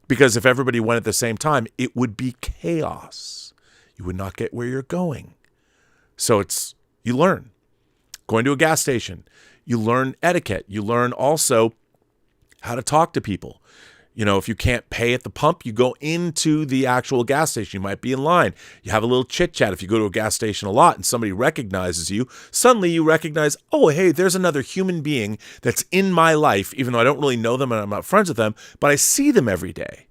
Because if everybody went at the same time, it would be chaos. You would not get where you're going. So you learn. Going to a gas station, you learn etiquette. You learn also how to talk to people. You know, if you can't pay at the pump, you go into the actual gas station. You might be in line. You have a little chit chat. If you go to a gas station a lot and somebody recognizes you, suddenly you recognize, oh, hey, there's another human being that's in my life, even though I don't really know them and I'm not friends with them, but I see them every day.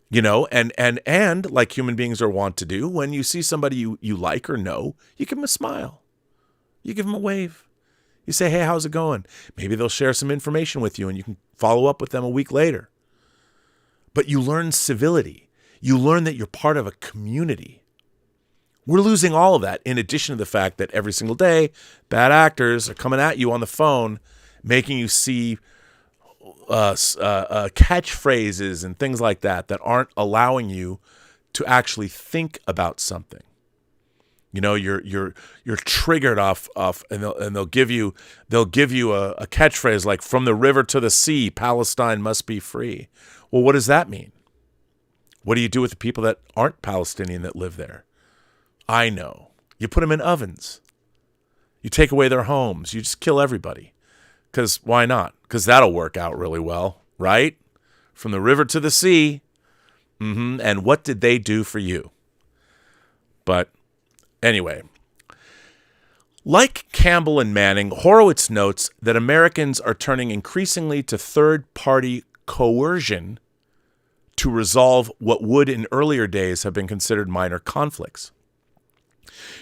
You know, and like human beings are wont to do, when you see somebody you like or know, you give them a smile. You give them a wave. You say, hey, how's it going? Maybe they'll share some information with you and you can follow up with them a week later. But you learn civility. You learn that you're part of a community. We're losing all of that, in addition to the fact that every single day, bad actors are coming at you on the phone, making you see catchphrases and things like that aren't allowing you to actually think about something. You know, you're triggered off, and they'll give you a catchphrase like, from the river to the sea, Palestine must be free. Well, what does that mean? What do you do with the people that aren't Palestinian that live there? I know. You put them in ovens. You take away their homes. You just kill everybody. Because why not? Because that'll work out really well, right? From the river to the sea. And what did they do for you? But anyway, like Campbell and Manning, Horowitz notes that Americans are turning increasingly to third-party coercion to resolve what would in earlier days have been considered minor conflicts.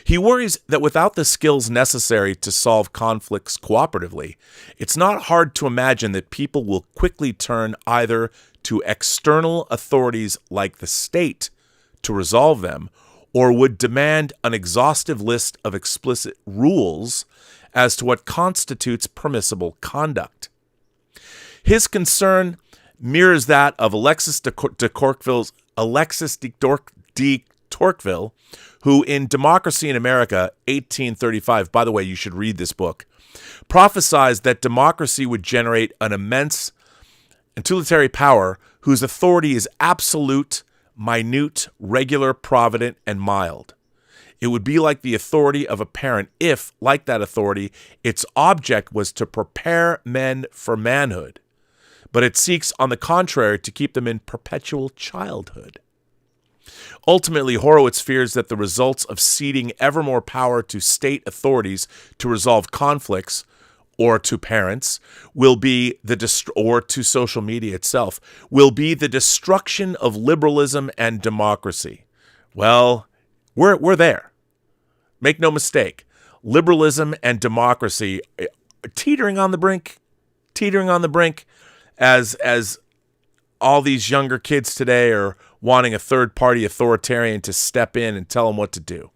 He worries that without the skills necessary to solve conflicts cooperatively, it's not hard to imagine that people will quickly turn either to external authorities like the state to resolve them, or would demand an exhaustive list of explicit rules as to what constitutes permissible conduct. His concern mirrors that of Alexis de Tocqueville, who in Democracy in America, 1835, by the way, you should read this book, prophesied that democracy would generate an immense and tutelary power whose authority is absolute, minute, regular, provident, and mild. It would be like the authority of a parent if, like that authority, its object was to prepare men for manhood, but it seeks, on the contrary, to keep them in perpetual childhood. Ultimately, Horowitz fears that the results of ceding ever more power to state authorities to resolve conflicts, or to parents, will be or to social media itself, will be the destruction of liberalism and democracy. Well, we're there. Make no mistake. Liberalism and democracy are teetering on the brink, as all these younger kids today are wanting a third-party authoritarian to step in and tell them what to do.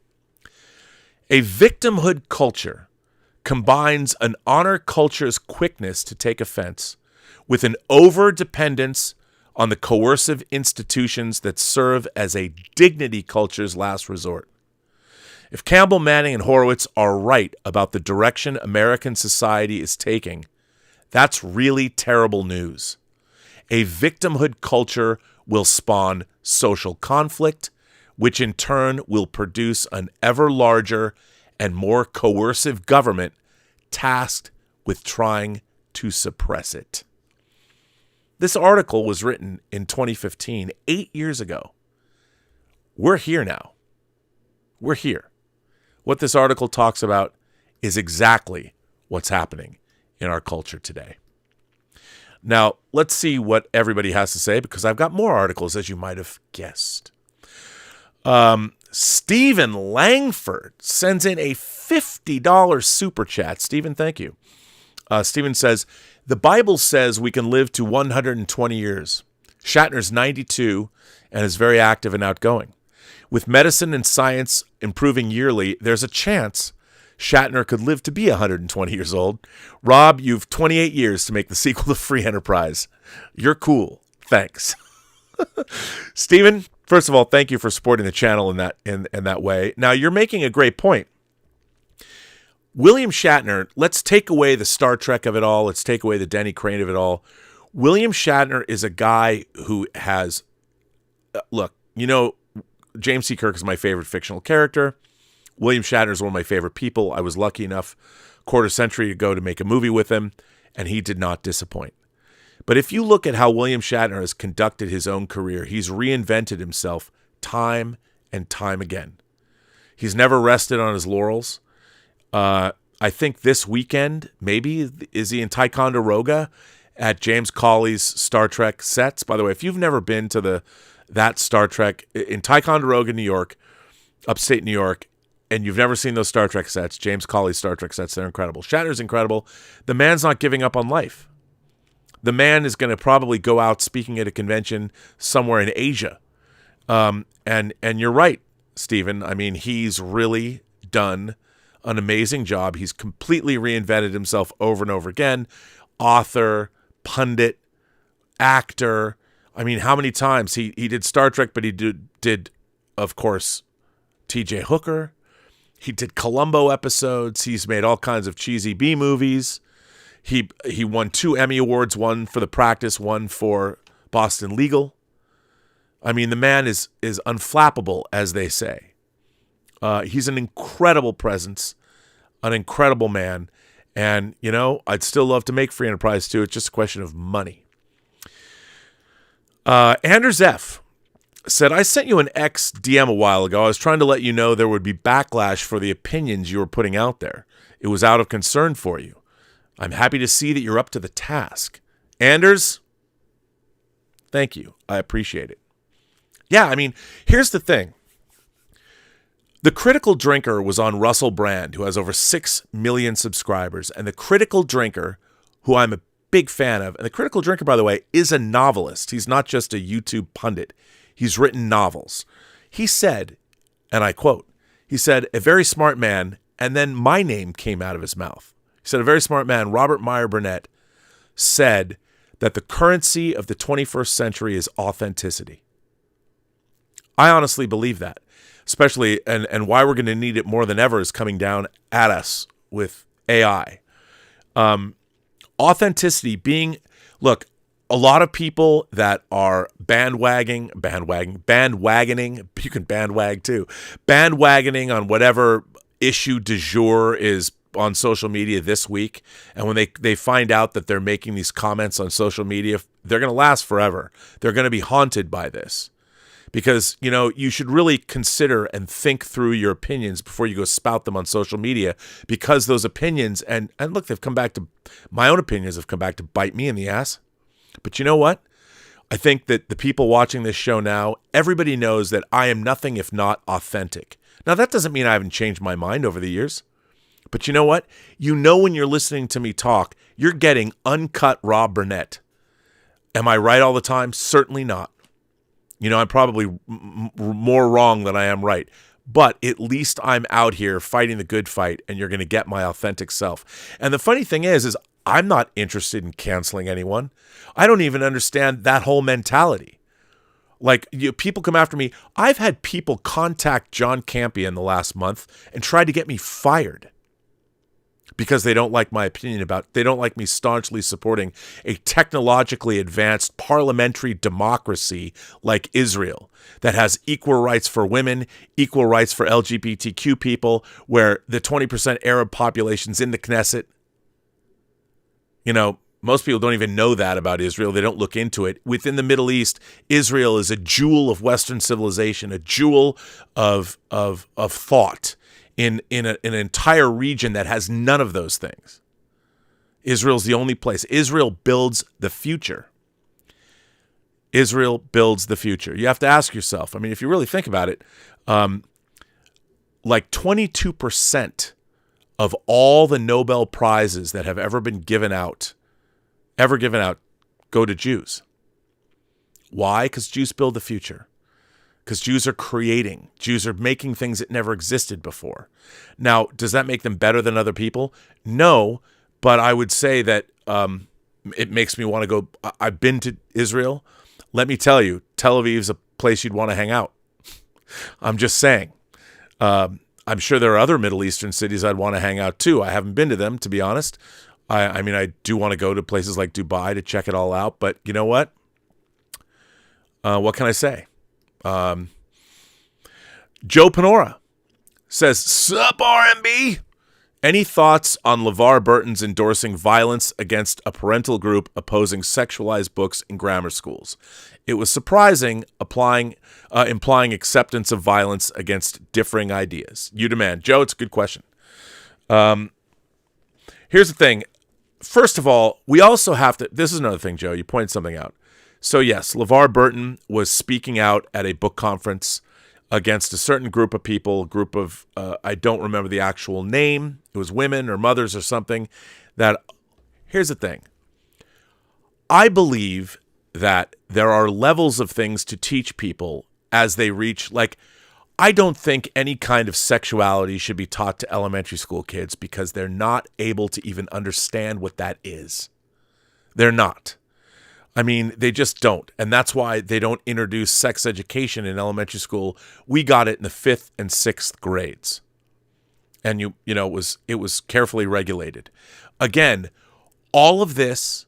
A victimhood culture combines an honor culture's quickness to take offense with an over-dependence on the coercive institutions that serve as a dignity culture's last resort. If Campbell, Manning, and Horowitz are right about the direction American society is taking, that's really terrible news. A victimhood culture will spawn social conflict, which in turn will produce an ever larger and more coercive government tasked with trying to suppress it. This article was written in 2015, 8 years ago. We're here now. We're here. What this article talks about is exactly what's happening in our culture today. Now, let's see what everybody has to say, because I've got more articles, as you might have guessed. Stephen Langford sends in a $50 super chat. Stephen, thank you. Stephen says, the Bible says we can live to 120 years. Shatner's 92 and is very active and outgoing. With medicine and science improving yearly, there's a chance Shatner could live to be 120 years old. Rob, you've 28 years to make the sequel to Free Enterprise. You're cool. Thanks. Stephen, first of all, thank you for supporting the channel in that way. Now, you're making a great point. William Shatner, let's take away the Star Trek of it all. Let's take away the Denny Crane of it all. William Shatner is a guy who has, look, you know, James C. Kirk is my favorite fictional character. William Shatner is one of my favorite people. I was lucky enough quarter century ago to make a movie with him, and he did not disappoint. But if you look at how William Shatner has conducted his own career, he's reinvented himself time and time again. He's never rested on his laurels. I think this weekend, maybe, is he in Ticonderoga at James Cawley's Star Trek sets? By the way, if you've never been to that Star Trek in Ticonderoga, New York, upstate New York, and you've never seen those Star Trek sets, James Cawley's Star Trek sets, they're incredible. Shatner's incredible. The man's not giving up on life. The man is going to probably go out speaking at a convention somewhere in Asia. And you're right, Stephen. I mean, he's really done an amazing job. He's completely reinvented himself over and over again. Author, pundit, actor. I mean, how many times he did Star Trek, but he did, of course, T.J. Hooker. He did Columbo episodes. He's made all kinds of cheesy B movies. He won 2 Emmy Awards, one for The Practice, one for Boston Legal. I mean, the man is unflappable, as they say. He's an incredible presence, an incredible man. And, you know, I'd still love to make Free Enterprise too. It's just a question of money. Anders F. said, I sent you an X DM a while ago. I was trying to let you know there would be backlash for the opinions you were putting out there. It was out of concern for you. I'm happy to see that you're up to the task. Anders, thank you. I appreciate it. Yeah, I mean, here's the thing. The Critical Drinker was on Russell Brand, who has over 6 million subscribers. And the Critical Drinker, who I'm a big fan of, and the Critical Drinker, by the way, is a novelist. He's not just a YouTube pundit. He's written novels. He said, and I quote, he said, a very smart man, and then my name came out of his mouth. He said, a very smart man, Robert Meyer Burnett, said that the currency of the 21st century is authenticity. I honestly believe that, especially, and why we're going to need it more than ever is coming down at us with AI. Authenticity being, look, a lot of people that are bandwagoning, you can bandwag too, bandwagoning on whatever issue du jour is on social media this week. And when they find out that they're making these comments on social media, they're going to last forever. They're going to be haunted by this. Because, you know, you should really consider and think through your opinions before you go spout them on social media, because those opinions, and look, they've come back to, my own opinions have come back to bite me in the ass. But you know what? I think that the people watching this show now, everybody knows that I am nothing if not authentic. Now, that doesn't mean I haven't changed my mind over the years. But you know what? You know when you're listening to me talk, you're getting uncut Rob Burnett. Am I right all the time? Certainly not. You know, I'm probably more wrong than I am right. But at least I'm out here fighting the good fight, and you're going to get my authentic self. And the funny thing is I'm not interested in canceling anyone. I don't even understand that whole mentality. Like, people come after me. I've had people contact John Campea in the last month and try to get me fired because they don't like my opinion they don't like me staunchly supporting a technologically advanced parliamentary democracy like Israel that has equal rights for women, equal rights for LGBTQ people, where the 20% Arab population's in the Knesset. You know, most people don't even know that about Israel. They don't look into it. Within the Middle East, Israel is a jewel of Western civilization, a jewel of thought. In an entire region that has none of those things. Israel's the only place. Israel builds the future. Israel builds the future. You have to ask yourself, I mean, if you really think about it, like 22% of all the Nobel Prizes that have ever given out, go to Jews. Why? Because Jews build the future. Because Jews are creating. Jews are making things that never existed before. Now, does that make them better than other people? No, but I would say that it makes me want to go. I've been to Israel. Let me tell you, Tel Aviv's a place you'd want to hang out. I'm just saying. I'm sure there are other Middle Eastern cities I'd want to hang out too. I haven't been to them, to be honest. I mean, I do want to go to places like Dubai to check it all out. But you know what? What can I say? Joe Panora says, sup RMB? Any thoughts on LeVar Burton's endorsing violence against a parental group opposing sexualized books in grammar schools? It was surprising, implying acceptance of violence against differing ideas. You demand. Joe, it's a good question. Here's the thing. First of all, we also have to, this is another thing, Joe, you pointed something out. So yes, LeVar Burton was speaking out at a book conference against a certain group of people, I don't remember the actual name. It was women or mothers or something. Here's the thing. I believe that there are levels of things to teach people as they reach, I don't think any kind of sexuality should be taught to elementary school kids because they're not able to even understand what that is. They're not. I mean, they just don't. And that's why they don't introduce sex education in elementary school. We got it in the 5th and 6th grades. And it was carefully regulated. Again, all of this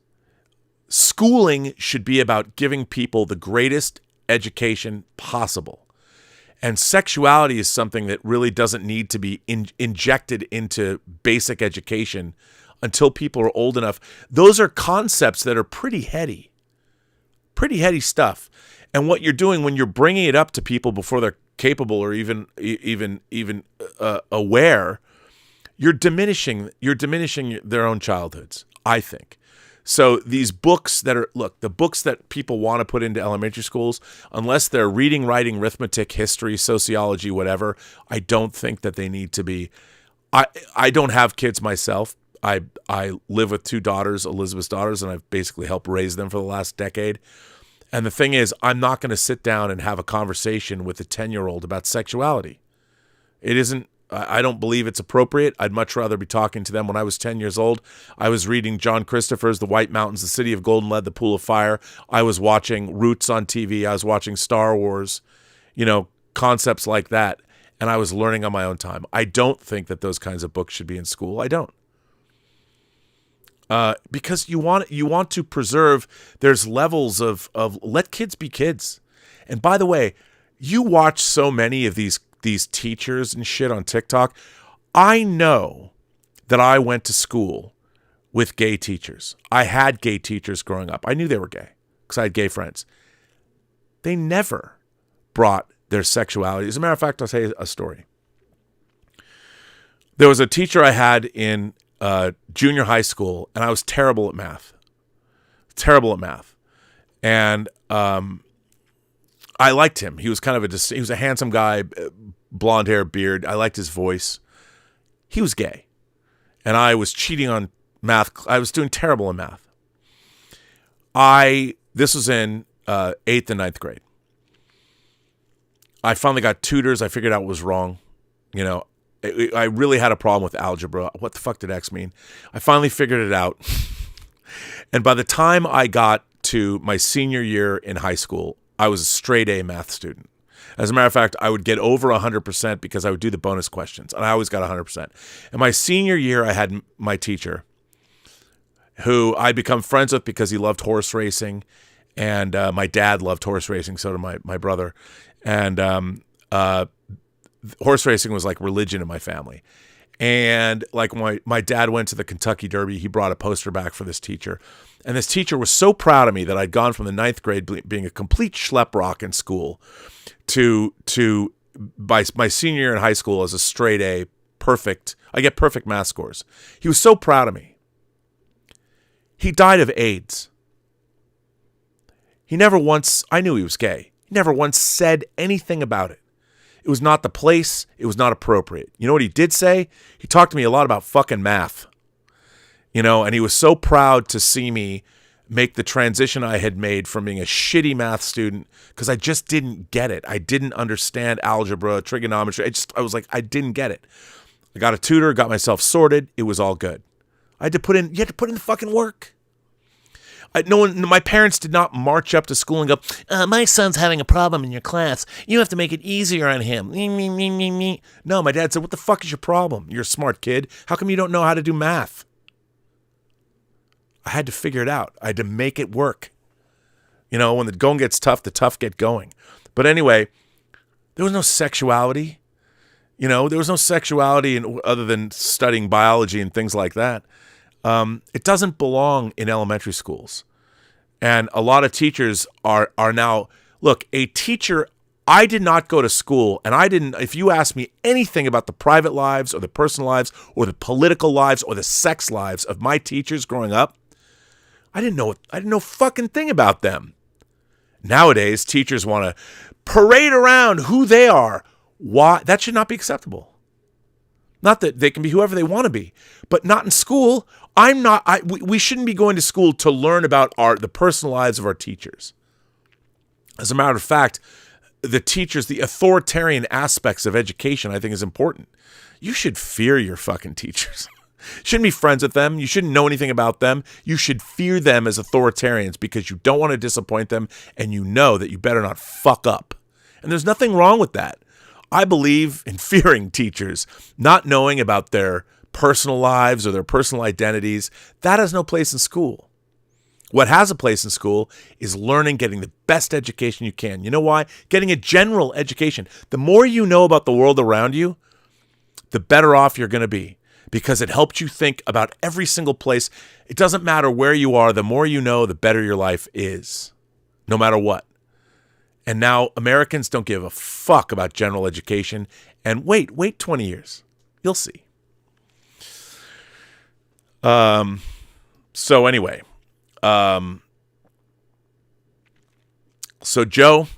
schooling should be about giving people the greatest education possible. And sexuality is something that really doesn't need to be injected into basic education until people are old enough. Those are concepts that are pretty heady stuff. And what you're doing when you're bringing it up to people before they're capable or even aware, you're diminishing their own childhoods, I think. So these books the books that people want to put into elementary schools, unless they're reading, writing, arithmetic, history, sociology, whatever, I don't think that they need to be. I don't have kids myself. I live with 2 daughters, Elizabeth's daughters, and I've basically helped raise them for the last decade. And the thing is, I'm not going to sit down and have a conversation with a 10-year-old about sexuality. It isn't. I don't believe it's appropriate. I'd much rather be talking to them. When I was 10 years old, I was reading John Christopher's The White Mountains, The City of Golden Lead, The Pool of Fire. I was watching Roots on TV. I was watching Star Wars, concepts like that. And I was learning on my own time. I don't think that those kinds of books should be in school. I don't. Because you want to preserve, there's levels of let kids be kids. And by the way, you watch so many of these teachers and shit on TikTok. I know that I went to school with gay teachers. I had gay teachers growing up. I knew they were gay because I had gay friends. They never brought their sexuality. As a matter of fact, I'll tell you a story. There was a teacher I had in junior high school, and I was terrible at math. And I liked him. He was he was a handsome guy, blonde hair, beard. I liked his voice. He was gay. And I was cheating on math. I was doing terrible in math. This was in 8th and 9th grade. I finally got tutors. I figured out what was wrong. I really had a problem with algebra. What the fuck did X mean? I finally figured it out. And by the time I got to my senior year in high school, I was a straight A math student. As a matter of fact, I would get over 100% because I would do the bonus questions, and I always got 100%. In my senior year, I had my teacher, who I'd become friends with because he loved horse racing, and my dad loved horse racing, so did my brother. And horse racing was like religion in my family. And like my dad went to the Kentucky Derby, he brought a poster back for this teacher. And this teacher was so proud of me that I'd gone from the 9th grade being a complete schlep rock in school to by my senior year in high school as a straight A, I get perfect math scores. He was so proud of me. He died of AIDS. I knew he was gay. He never once said anything about it. It was not the place. It was not appropriate. You know what he did say? He talked to me a lot about fucking math. And he was so proud to see me make the transition I had made from being a shitty math student because I just didn't get it. I didn't understand algebra, trigonometry. I was like, I didn't get it. I got a tutor, got myself sorted. It was all good. You had to put in the fucking work. My parents did not march up to school and go, my son's having a problem in your class. You have to make it easier on him. No, my dad said, what the fuck is your problem? You're a smart kid. How come you don't know how to do math? I had to figure it out. I had to make it work. When the going gets tough, the tough get going. But anyway, there was no sexuality. There was no sexuality other than studying biology and things like that. It doesn't belong in elementary schools. And a lot of teachers are now, look, a teacher, I did not go to school, and if you ask me anything about the private lives or the personal lives or the political lives or the sex lives of my teachers growing up, I didn't know a fucking thing about them. Nowadays, teachers want to parade around who they are. Why? That should not be acceptable. Not that they can be whoever they want to be, but not in school. We shouldn't be going to school to learn about the personal lives of our teachers. As a matter of fact, the authoritarian aspects of education, I think, is important. You should fear your fucking teachers. Shouldn't be friends with them. You shouldn't know anything about them. You should fear them as authoritarians because you don't want to disappoint them, and you know that you better not fuck up. And there's nothing wrong with that. I believe in fearing teachers, not knowing about their personal lives or their personal identities. That has no place in school. What has a place in school is learning, getting the best education you can. You know why? Getting a general education. The more you know about the world around you, the better off you're going to be, because it helps you think about every single place. It doesn't matter where you are. The more you know, the better your life is, no matter what. And now Americans don't give a fuck about general education. And wait 20 years. You'll see. So anyway. So Joe,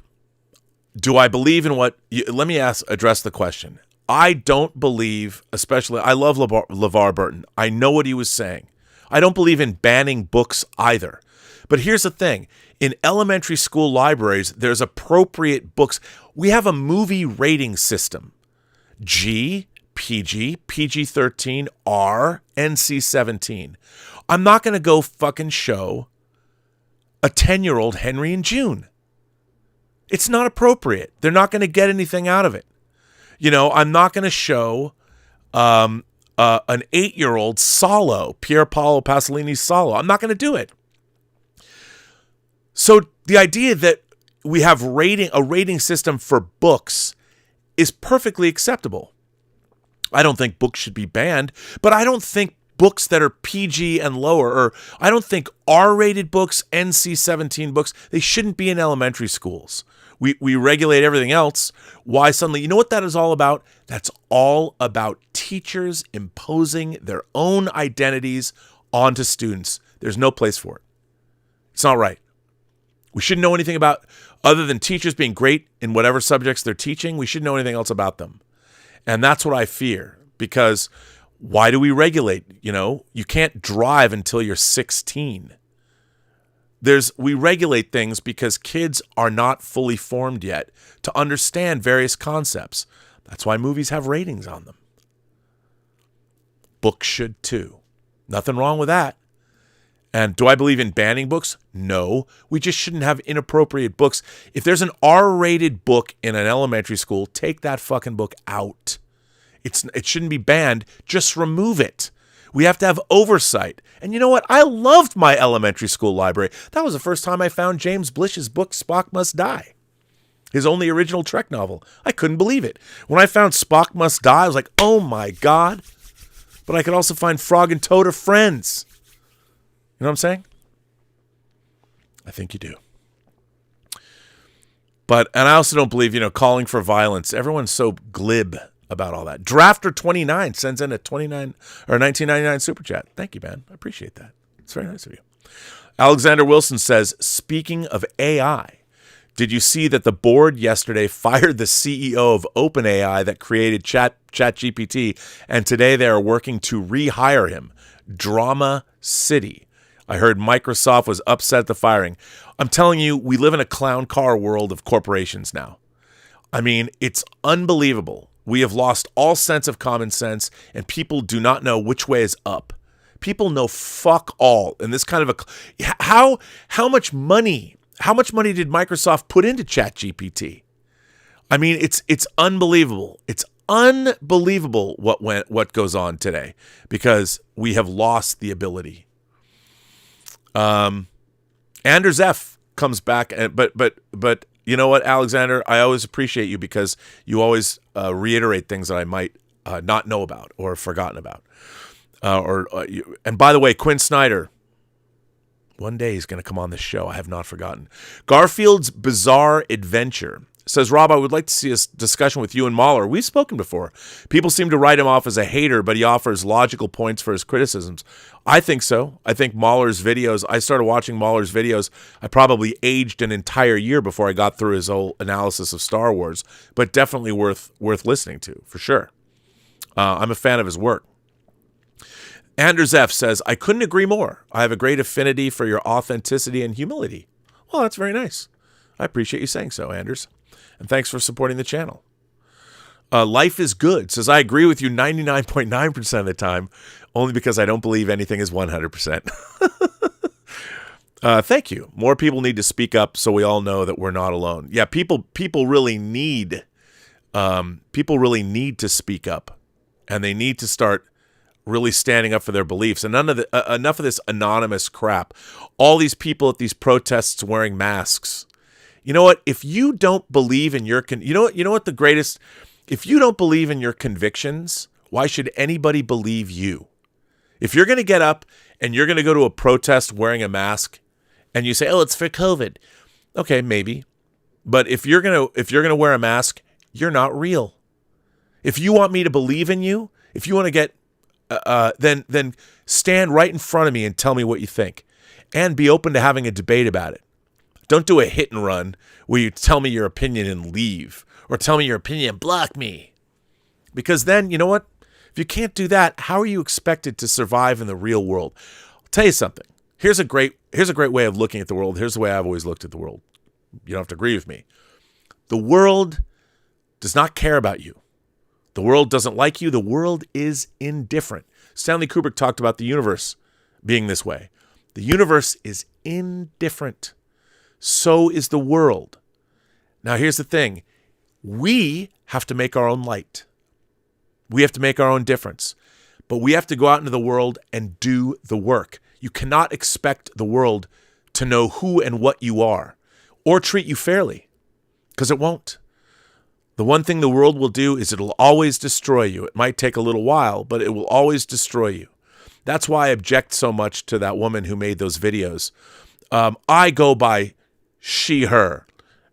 do I believe in what... let me address the question. I don't believe, I love LeVar Burton. I know what he was saying. I don't believe in banning books either. But here's the thing. In elementary school libraries, there's appropriate books. We have a movie rating system. G, PG, PG-13, R, NC-17. I'm not going to go fucking show a 10-year-old Henry and June. It's not appropriate. They're not going to get anything out of it. I'm not going to show an 8-year-old Solo, Pier Paolo Pasolini's Solo. I'm not going to do it. So the idea that we have a rating system for books is perfectly acceptable. I don't think books should be banned, but I don't think books that are PG and lower, or I don't think R-rated books, NC-17 books, they shouldn't be in elementary schools. We regulate everything else. Why suddenly? You know what that is all about? That's all about teachers imposing their own identities onto students. There's no place for it. It's not right. We shouldn't know anything about, other than teachers being great in whatever subjects they're teaching, we shouldn't know anything else about them. And that's what I fear, because why do we regulate? You can't drive until you're 16. We regulate things because kids are not fully formed yet to understand various concepts. That's why movies have ratings on them. Books should too. Nothing wrong with that. And do I believe in banning books? No. We just shouldn't have inappropriate books. If there's an R-rated book in an elementary school, take that fucking book out. It shouldn't be banned. Just remove it. We have to have oversight. And you know what? I loved my elementary school library. That was the first time I found James Blish's book, Spock Must Die. His only original Trek novel. I couldn't believe it. When I found Spock Must Die, I was like, oh my God. But I could also find Frog and Toad are friends. You know what I'm saying? I think you do. And I also don't believe, calling for violence. Everyone's so glib about all that. Drafter29 sends in a 1999 super chat. Thank you, man. I appreciate that. It's very nice of you. Alexander Wilson says, speaking of AI, did you see that the board yesterday fired the CEO of OpenAI that created ChatGPT, and today they are working to rehire him? Drama City. I heard Microsoft was upset at the firing. I'm telling you, we live in a clown car world of corporations now. I mean, it's unbelievable. We have lost all sense of common sense, and people do not know which way is up. People know fuck all. And this kind of how much money did Microsoft put into ChatGPT? I mean, it's unbelievable. It's unbelievable what goes on today, because we have lost the ability. Anders F comes back, but you know what, Alexander? I always appreciate you because you always reiterate things that I might not know about or have forgotten about. And by the way, Quinn Snyder, one day he's going to come on this show. I have not forgotten. Garfield's Bizarre Adventure says, Rob, I would like to see a discussion with you and Mahler. We've spoken before. People seem to write him off as a hater, but he offers logical points for his criticisms. I think so. I think Mahler's videos, I started watching Mahler's videos. I probably aged an entire year before I got through his whole analysis of Star Wars, but definitely worth listening to, for sure. I'm a fan of his work. Anders F. says, I couldn't agree more. I have a great affinity for your authenticity and humility. Well, that's very nice. I appreciate you saying so, Anders. And thanks for supporting the channel. Life is Good says, I agree with you 99.9% of the time, only because I don't believe anything is 100%. Thank you. More people need to speak up so we all know that we're not alone. Yeah, people really need to speak up, and they need to start really standing up for their beliefs. And enough of this anonymous crap. All these people at these protests wearing masks. You know what? If you don't believe in your if you don't believe in your convictions, why should anybody believe you? If you're going to get up and you're going to go to a protest wearing a mask and you say, "Oh, it's for COVID." Okay, maybe. But if you're going to wear a mask, you're not real. If you want me to believe in you, if you want to get then stand right in front of me and tell me what you think, and be open to having a debate about it. Don't do a hit and run where you tell me your opinion and leave, or tell me your opinion and block me. Because then, you know what? If you can't do that, how are you expected to survive in the real world? I'll tell you something. Here's a great way of looking at the world. Here's the way I've always looked at the world. You don't have to agree with me. The world does not care about you. The world doesn't like you. The world is indifferent. Stanley Kubrick talked about the universe being this way. The universe is indifferent. So is the world. Now, here's the thing. We have to make our own light. We have to make our own difference. But we have to go out into the world and do the work. You cannot expect the world to know who and what you are or treat you fairly, because it won't. The one thing the world will do is it'll always destroy you. It might take a little while, but it will always destroy you. That's why I object so much to that woman who made those videos. I go by she, her,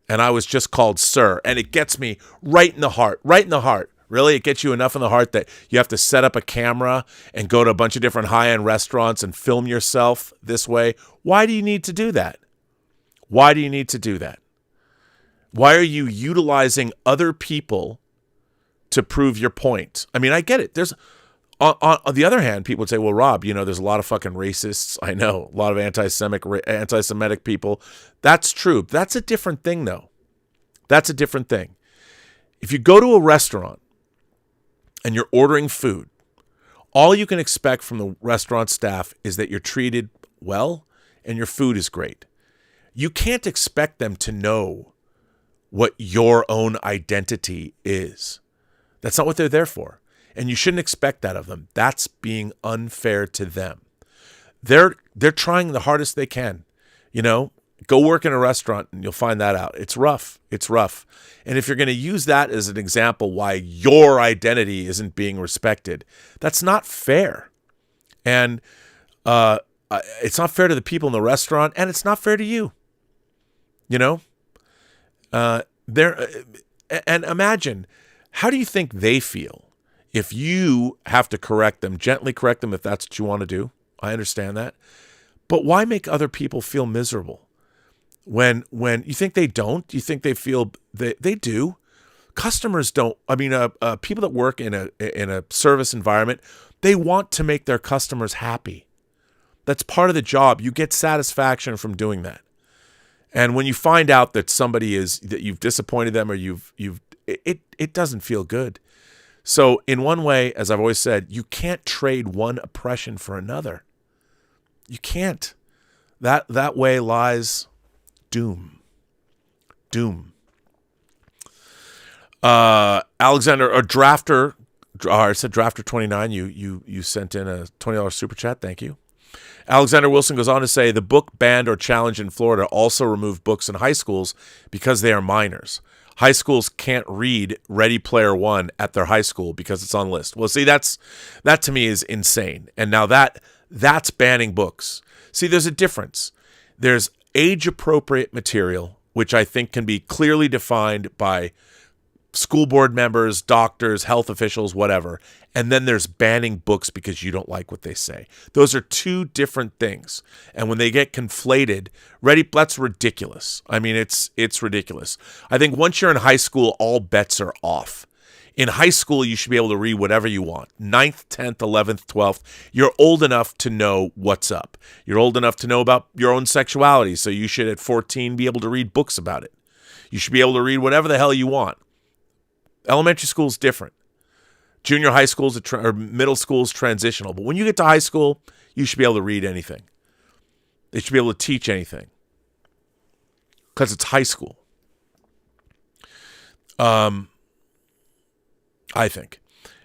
and I was just called sir, and it gets me right in the heart, Really, it gets you enough in the heart that you have to set up a camera and go to a bunch of different high-end restaurants and film yourself this way. Why do you need to do that? Why do you need to do that? Why are you utilizing other people to prove your point? I mean, I get it. There's on the other hand, people would say, well, Rob, there's a lot of fucking racists. I know, a lot of anti-Semitic people. That's true. That's a different thing, though. That's a different thing. If you go to a restaurant and you're ordering food, all you can expect from the restaurant staff is that you're treated well and your food is great. You can't expect them to know what your own identity is. That's not what they're there for. And you shouldn't expect that of them. That's being unfair to them. They're trying the hardest they can. Go work in a restaurant and you'll find that out. It's rough. It's rough. And if you're going to use that as an example why your identity isn't being respected, that's not fair. And it's not fair to the people in the restaurant, and it's not fair to you. And imagine, how do you think they feel if you have to correct them, gently correct them if that's what you want to do? I understand that. But why make other people feel miserable? When you think they don't, you think they feel they do. Customers don't. I mean, people that work in a service environment, they want to make their customers happy. That's part of the job. You get satisfaction from doing that. And when you find out that that you've disappointed them, or it doesn't feel good. So in one way, as I've always said, you can't trade one oppression for another. You can't. That way lies doom. Doom. Alexander, or Drafter, I said Drafter 29. You sent in a $20 super chat. Thank you. Alexander Wilson goes on to say the book banned or challenged in Florida also removed books in high schools because they are minors. High schools can't read Ready Player One at their high school because it's on list. Well, see, that to me is insane. And now that's banning books. See, there's a difference. There's age-appropriate material, which I think can be clearly defined by school board members, doctors, health officials, whatever. And then there's banning books because you don't like what they say. Those are two different things. And when they get conflated, that's ridiculous. I mean, it's ridiculous. I think once you're in high school, all bets are off. In high school, you should be able to read whatever you want. 9th, 10th, 11th, 12th. You're old enough to know what's up. You're old enough to know about your own sexuality. So you should, at 14, be able to read books about it. You should be able to read whatever the hell you want. Elementary school is different. Junior high school or middle school is transitional. But when you get to high school, you should be able to read anything. They should be able to teach anything. Because it's high school. I think.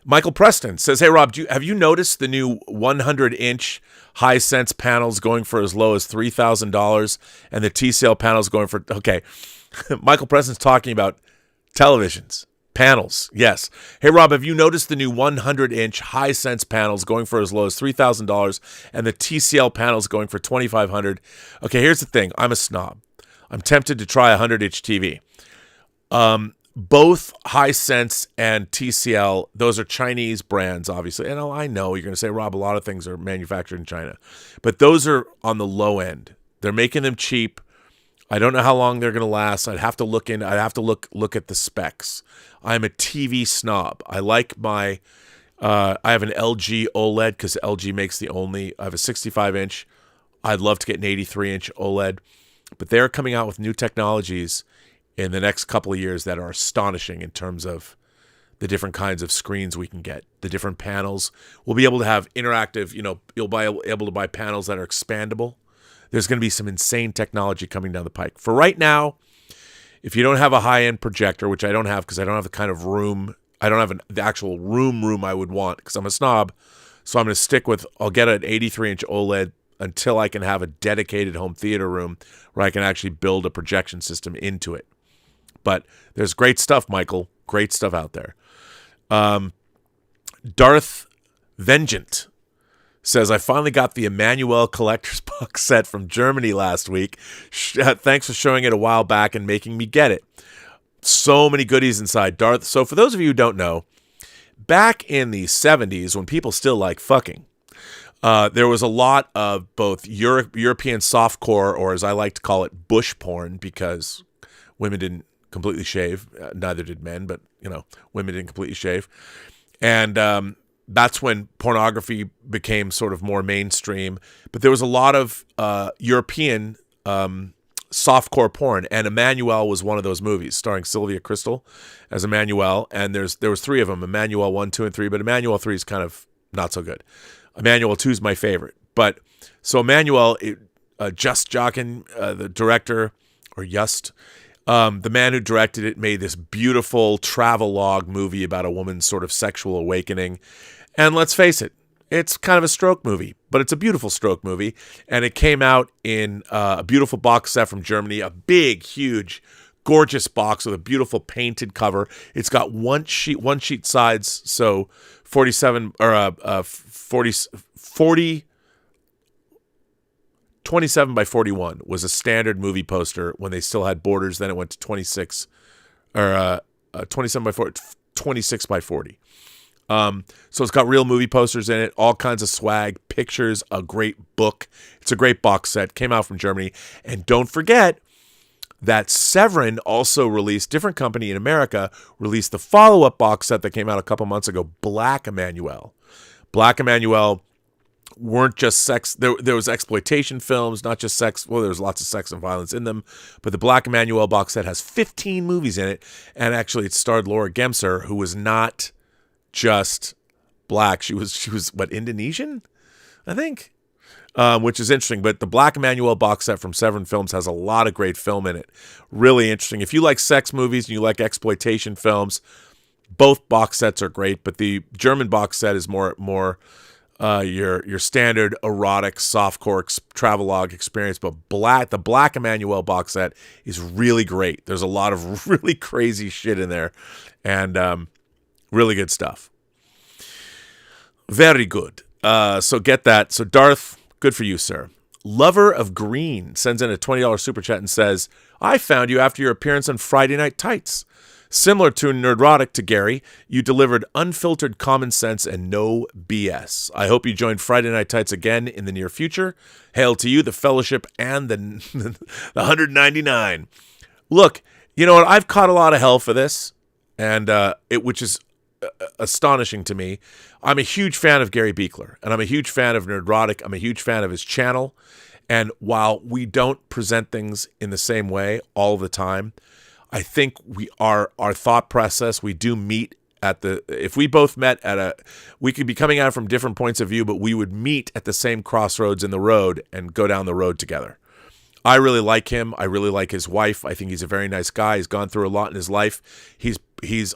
Michael Preston says, hey, Rob, have you noticed the new 100-inch high-sense panels going for as low as $3,000 and the TCL panels going for... Okay, Michael Preston's talking about televisions. Panels, yes. Hey, Rob, have you noticed the new 100-inch high-sense panels going for as low as $3,000 and the TCL panels going for $2,500? Okay, here's the thing. I'm a snob. I'm tempted to try a 100-inch TV. Both Hisense and TCL, those are Chinese brands, obviously. And I know you're going to say, Rob, a lot of things are manufactured in China. But those are on the low end. They're making them cheap. I don't know how long they're going to last. I'd have to look at the specs. I'm a TV snob. I like I have an LG OLED because LG makes I have a 65-inch. I'd love to get an 83-inch OLED. But they're coming out with new technologies in the next couple of years that are astonishing in terms of the different kinds of screens we can get, the different panels. We'll be able to have interactive, you'll be able to buy panels that are expandable. There's going to be some insane technology coming down the pike. For right now, if you don't have a high-end projector, which I don't have because I don't have the kind of room, I don't have the actual room I would want because I'm a snob, so I'm going to stick with, I'll get an 83-inch OLED until I can have a dedicated home theater room where I can actually build a projection system into it. But there's great stuff, Michael. Great stuff out there. Darth Vengeant says, I finally got the Emmanuel Collector's Box set from Germany last week. Thanks for showing it a while back and making me get it. So many goodies inside, Darth. So for those of you who don't know, back in the 70s, when people still like fucking, there was a lot of both European softcore, or as I like to call it, bush porn, because women didn't completely shave. Neither did men, but, women didn't completely shave. And that's when pornography became sort of more mainstream. But there was a lot of European softcore porn, and Emmanuel was one of those movies, starring Sylvia Crystal as Emmanuel. And there was three of them, Emmanuel 1, 2, and 3, but Emmanuel 3 is kind of not so good. Emmanuel 2 is my favorite. But so Emmanuel, Just Jochen, the director, or Just, the man who directed it, made this beautiful travelogue movie about a woman's sort of sexual awakening. And let's face it, it's kind of a stroke movie, but it's a beautiful stroke movie. And it came out in a beautiful box set from Germany, a big, huge, gorgeous box with a beautiful painted cover. It's got one sheet sides, so 27 or 40 27 by 41 was a standard movie poster when they still had borders. Then it went to 26 or 27 by 40, 26 by 40. So it's got real movie posters in it, all kinds of swag, pictures, a great book. It's a great box set. Came out from Germany. And don't forget that Severin also released, different company in America, released the follow-up box set that came out a couple months ago, Black Emmanuel. Black Emmanuel weren't just sex. There was exploitation films, not just sex. Well, there was lots of sex and violence in them. But the Black Emmanuel box set has 15 movies in it. And actually it starred Laura Gemser, who was not just black. She was what, Indonesian, I think, which is interesting. But the Black Emmanuel box set from Severin Films has a lot of great film in it. Really interesting. If you like sex movies and you like exploitation films, both box sets are great. But the German box set is more your standard erotic softcore travelogue experience, but the Black Emmanuel box set is really great. There's a lot of really crazy shit in there, and really good stuff. Very good. So get that. So Darth, good for you, sir. Lover of Green sends in a $20 super chat and says, I found you after your appearance on Friday Night Tights. Similar to Nerdrotic to Gary, you delivered unfiltered common sense and no BS. I hope you join Friday Night Tights again in the near future. Hail to you, the Fellowship, and the 199. Look, you know what? I've caught a lot of hell for this, and which is astonishing to me. I'm a huge fan of Gary Beekler, and I'm a huge fan of Nerdrotic. I'm a huge fan of his channel. And while we don't present things in the same way all the time, I think our thought process, we do meet if we both met we could be coming out from different points of view, but we would meet at the same crossroads in the road and go down the road together. I really like him. I really like his wife. I think he's a very nice guy. He's gone through a lot in his life.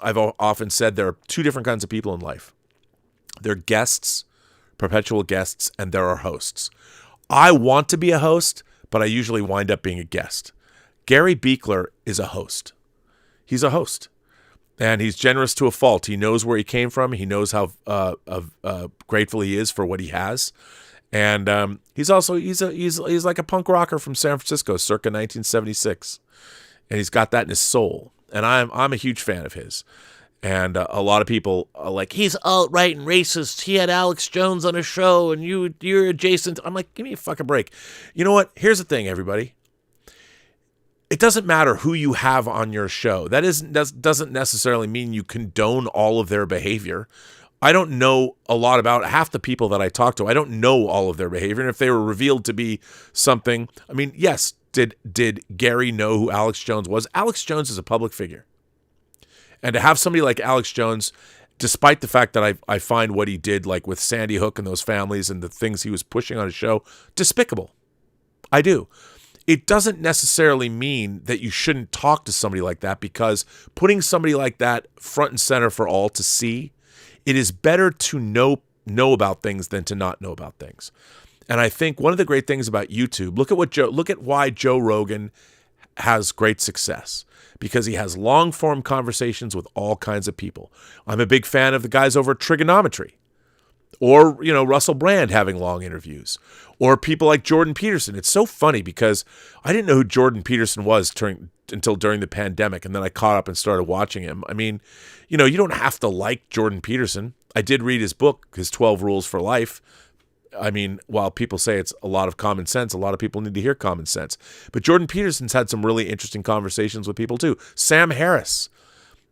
I've often said there are two different kinds of people in life. They're guests, perpetual guests, and there are hosts. I want to be a host, but I usually wind up being a guest. Gary Beekler is a host. He's a host, and he's generous to a fault. He knows where he came from. He knows how grateful he is for what he has, and he's like a punk rocker from San Francisco, circa 1976, and he's got that in his soul. And I'm a huge fan of his. And a lot of people are like, he's alt-right and racist. He had Alex Jones on a show, and you're adjacent. I'm like, give me a fucking break. You know what? Here's the thing, everybody. It doesn't matter who you have on your show. That doesn't necessarily mean you condone all of their behavior. I don't know a lot about half the people that I talk to. I don't know all of their behavior. And if they were revealed to be something, I mean, yes, did Gary know who Alex Jones was? Alex Jones is a public figure. And to have somebody like Alex Jones, despite the fact that I find what he did, like with Sandy Hook and those families and the things he was pushing on his show, despicable. I do. It doesn't necessarily mean that you shouldn't talk to somebody like that, because putting somebody like that front and center for all to see, it is better to know about things than to not know about things. And I think one of the great things about YouTube, look at why Joe Rogan has great success, because he has long form conversations with all kinds of people. I'm a big fan of the guys over at Trigonometry, or, Russell Brand having long interviews, or people like Jordan Peterson. It's so funny because I didn't know who Jordan Peterson was until during the pandemic, and then I caught up and started watching him. I mean, you don't have to like Jordan Peterson. I did read his book, his 12 Rules for Life. I mean, while people say it's a lot of common sense, a lot of people need to hear common sense. But Jordan Peterson's had some really interesting conversations with people too. Sam Harris.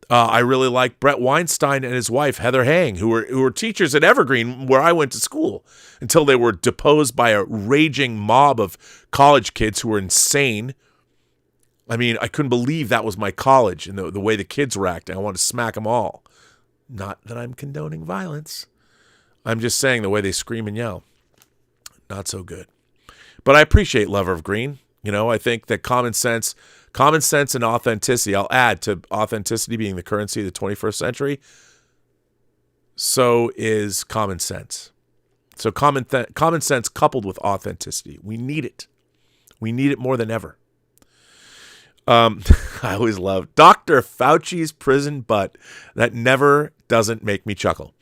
I really like Brett Weinstein and his wife, Heather Hang, who were teachers at Evergreen, where I went to school, until they were deposed by a raging mob of college kids who were insane. I mean, I couldn't believe that was my college and the way the kids were acting. I wanted to smack them all. Not that I'm condoning violence. I'm just saying the way they scream and yell. Not so good. But I appreciate Lover of Green. I think that common sense and authenticity, I'll add to authenticity being the currency of the 21st century, so is common sense. So common sense coupled with authenticity. We need it. We need it more than ever. I always love Dr. Fauci's prison butt. That never doesn't make me chuckle.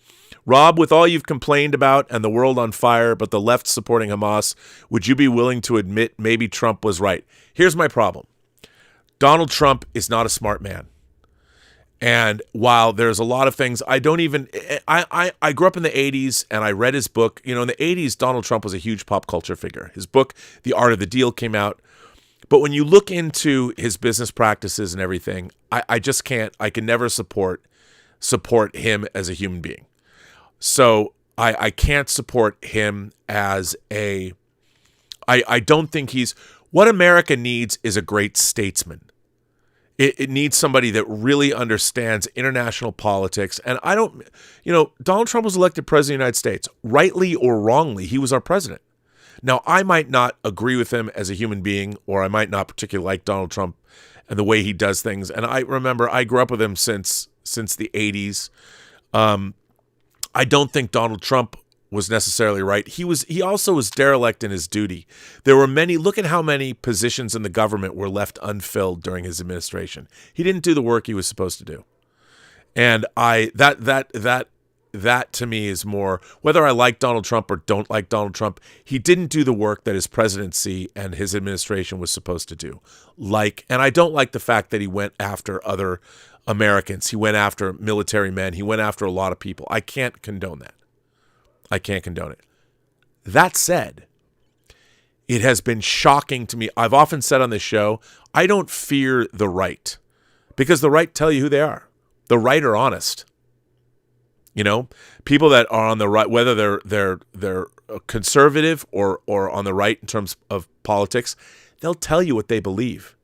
Rob, with all you've complained about and the world on fire, but the left supporting Hamas, would you be willing to admit maybe Trump was right? Here's my problem. Donald Trump is not a smart man. And while there's a lot of things, I grew up in the 80s and I read his book. In the 80s, Donald Trump was a huge pop culture figure. His book, The Art of the Deal, came out. But when you look into his business practices and everything, I just can't, I can never support him as a human being. So I can't support him as I don't think what America needs is a great statesman. It needs somebody that really understands international politics. And Donald Trump was elected president of the United States. Rightly or wrongly, he was our president. Now, I might not agree with him as a human being, or I might not particularly like Donald Trump and the way he does things. And I remember I grew up with him since the 80s. I don't think Donald Trump was necessarily right. He also was derelict in his duty. There were many. Look at how many positions in the government were left unfilled during his administration. He didn't do the work he was supposed to do. And that to me is more, whether I like Donald Trump or don't like Donald Trump, he didn't do the work that his presidency and his administration was supposed to do. And I don't like the fact that he went after other Americans. He went after military men. He went after a lot of people. I can't condone that. I can't condone it. That said, it has been shocking to me. I've often said on this show, I don't fear the right, because the right tell you who they are. The right are honest. People that are on the right, whether they're conservative or on the right in terms of politics, they'll tell you what they believe,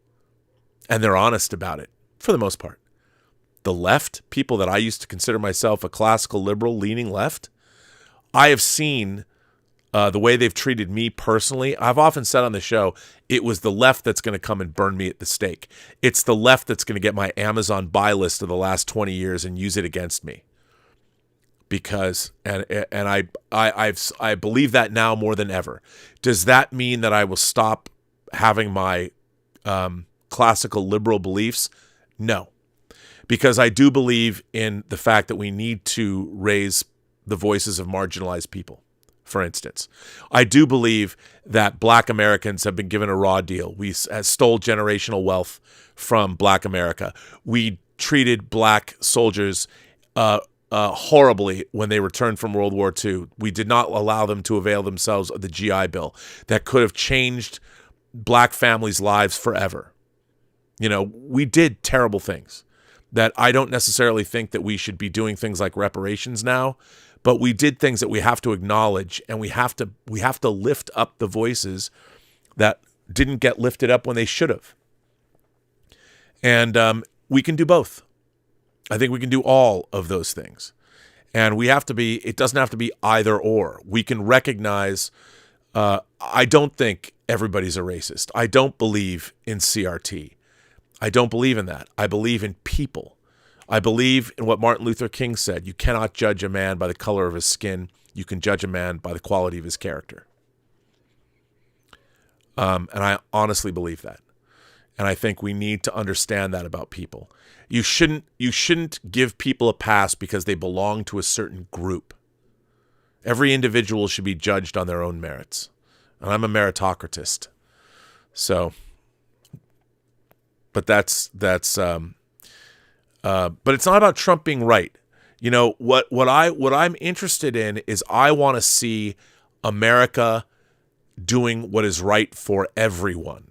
and they're honest about it for the most part. The left, people that I used to consider myself a classical liberal leaning left, I have seen the way they've treated me personally. I've often said on the show, it was the left that's going to come and burn me at the stake. It's the left that's going to get my Amazon buy list of the last 20 years and use it against me. Because I believe that now more than ever. Does that mean that I will stop having my classical liberal beliefs? No, because I do believe in the fact that we need to raise the voices of marginalized people. For instance, I do believe that Black Americans have been given a raw deal. We stole generational wealth from Black America. We treated Black soldiers horribly when they returned from World War II. We did not allow them to avail themselves of the GI Bill that could have changed Black families' lives forever. We did terrible things that I don't necessarily think that we should be doing things like reparations now, but we did things that we have to acknowledge, and we have to lift up the voices that didn't get lifted up when they should have. And we can do both. I think we can do all of those things. And it doesn't have to be either or. We can recognize, I don't think everybody's a racist. I don't believe in CRT. I don't believe in that. I believe in people. I believe in what Martin Luther King said. You cannot judge a man by the color of his skin. You can judge a man by the quality of his character. And I honestly believe that. And I think we need to understand that about people. You shouldn't give people a pass because they belong to a certain group. Every individual should be judged on their own merits. And I'm a meritocratist. So, but but it's not about Trump being right. What I'm interested in is I want to see America doing what is right for everyone.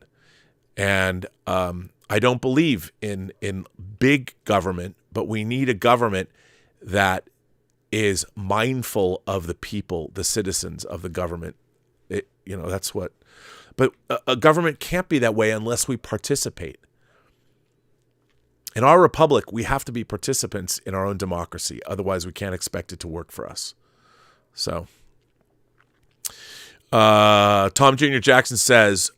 And I don't believe in big government, but we need a government that is mindful of the people, the citizens of the government. That's what. But a government can't be that way unless we participate. In our republic, we have to be participants in our own democracy. Otherwise, we can't expect it to work for us. So, Tom Jr. Jackson says,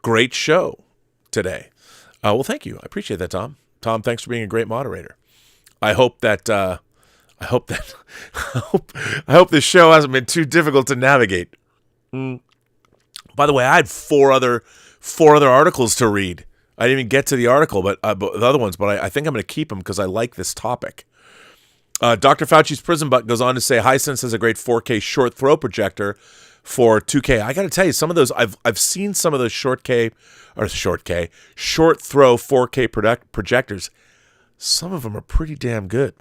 great show today. Well, thank you. I appreciate that, Tom. Tom, thanks for being a great moderator. I hope this show hasn't been too difficult to navigate. By the way, I had four other articles to read. I didn't even get to the article, but the other ones. But I think I'm going to keep them because I like this topic. Dr. Fauci's prison butt goes on to say Hisense has a great 4K short throw projector for 2K. I got to tell you, some of those I've seen some of those short throw 4K projectors. Some of them are pretty damn good.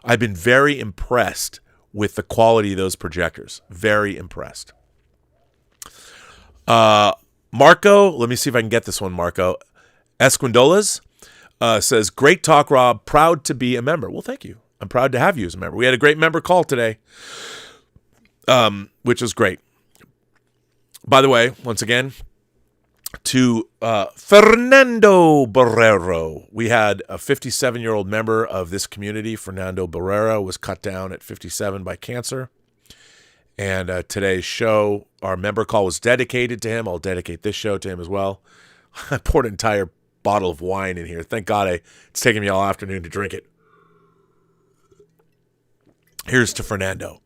I've been very impressed with the quality of those projectors. Very impressed. Marco, let me see if I can get this one, Marco. Esquindolas says, great talk, Rob. Proud to be a member. Well, thank you. I'm proud to have you as a member. We had a great member call today, which was great. By the way, once again, to Fernando Barrero. We had a 57-year-old member of this community, Fernando Barrera, was cut down at 57 by cancer. And today's show, our member call was dedicated to him. I'll dedicate this show to him as well. I poured an entire bottle of wine in here. Thank God it's taken me all afternoon to drink it. Here's to Fernando.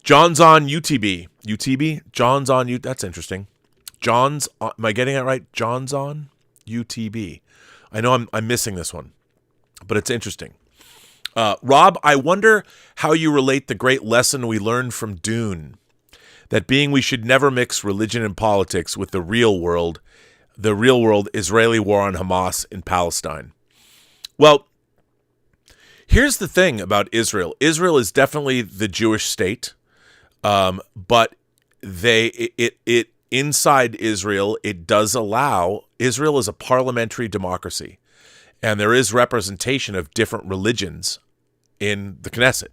John's on UTB. UTB? John's on U. That's interesting. John's on, am I getting it right? John's on UTB. I know I'm missing this one, but it's interesting. Rob, I wonder how you relate the great lesson we learned from Dune, that being we should never mix religion and politics with the real world Israeli war on Hamas in Palestine. Well, here's the thing about Israel. Israel is definitely the Jewish state, but inside Israel, it does allow, Israel is a parliamentary democracy, and there is representation of different religions in the Knesset.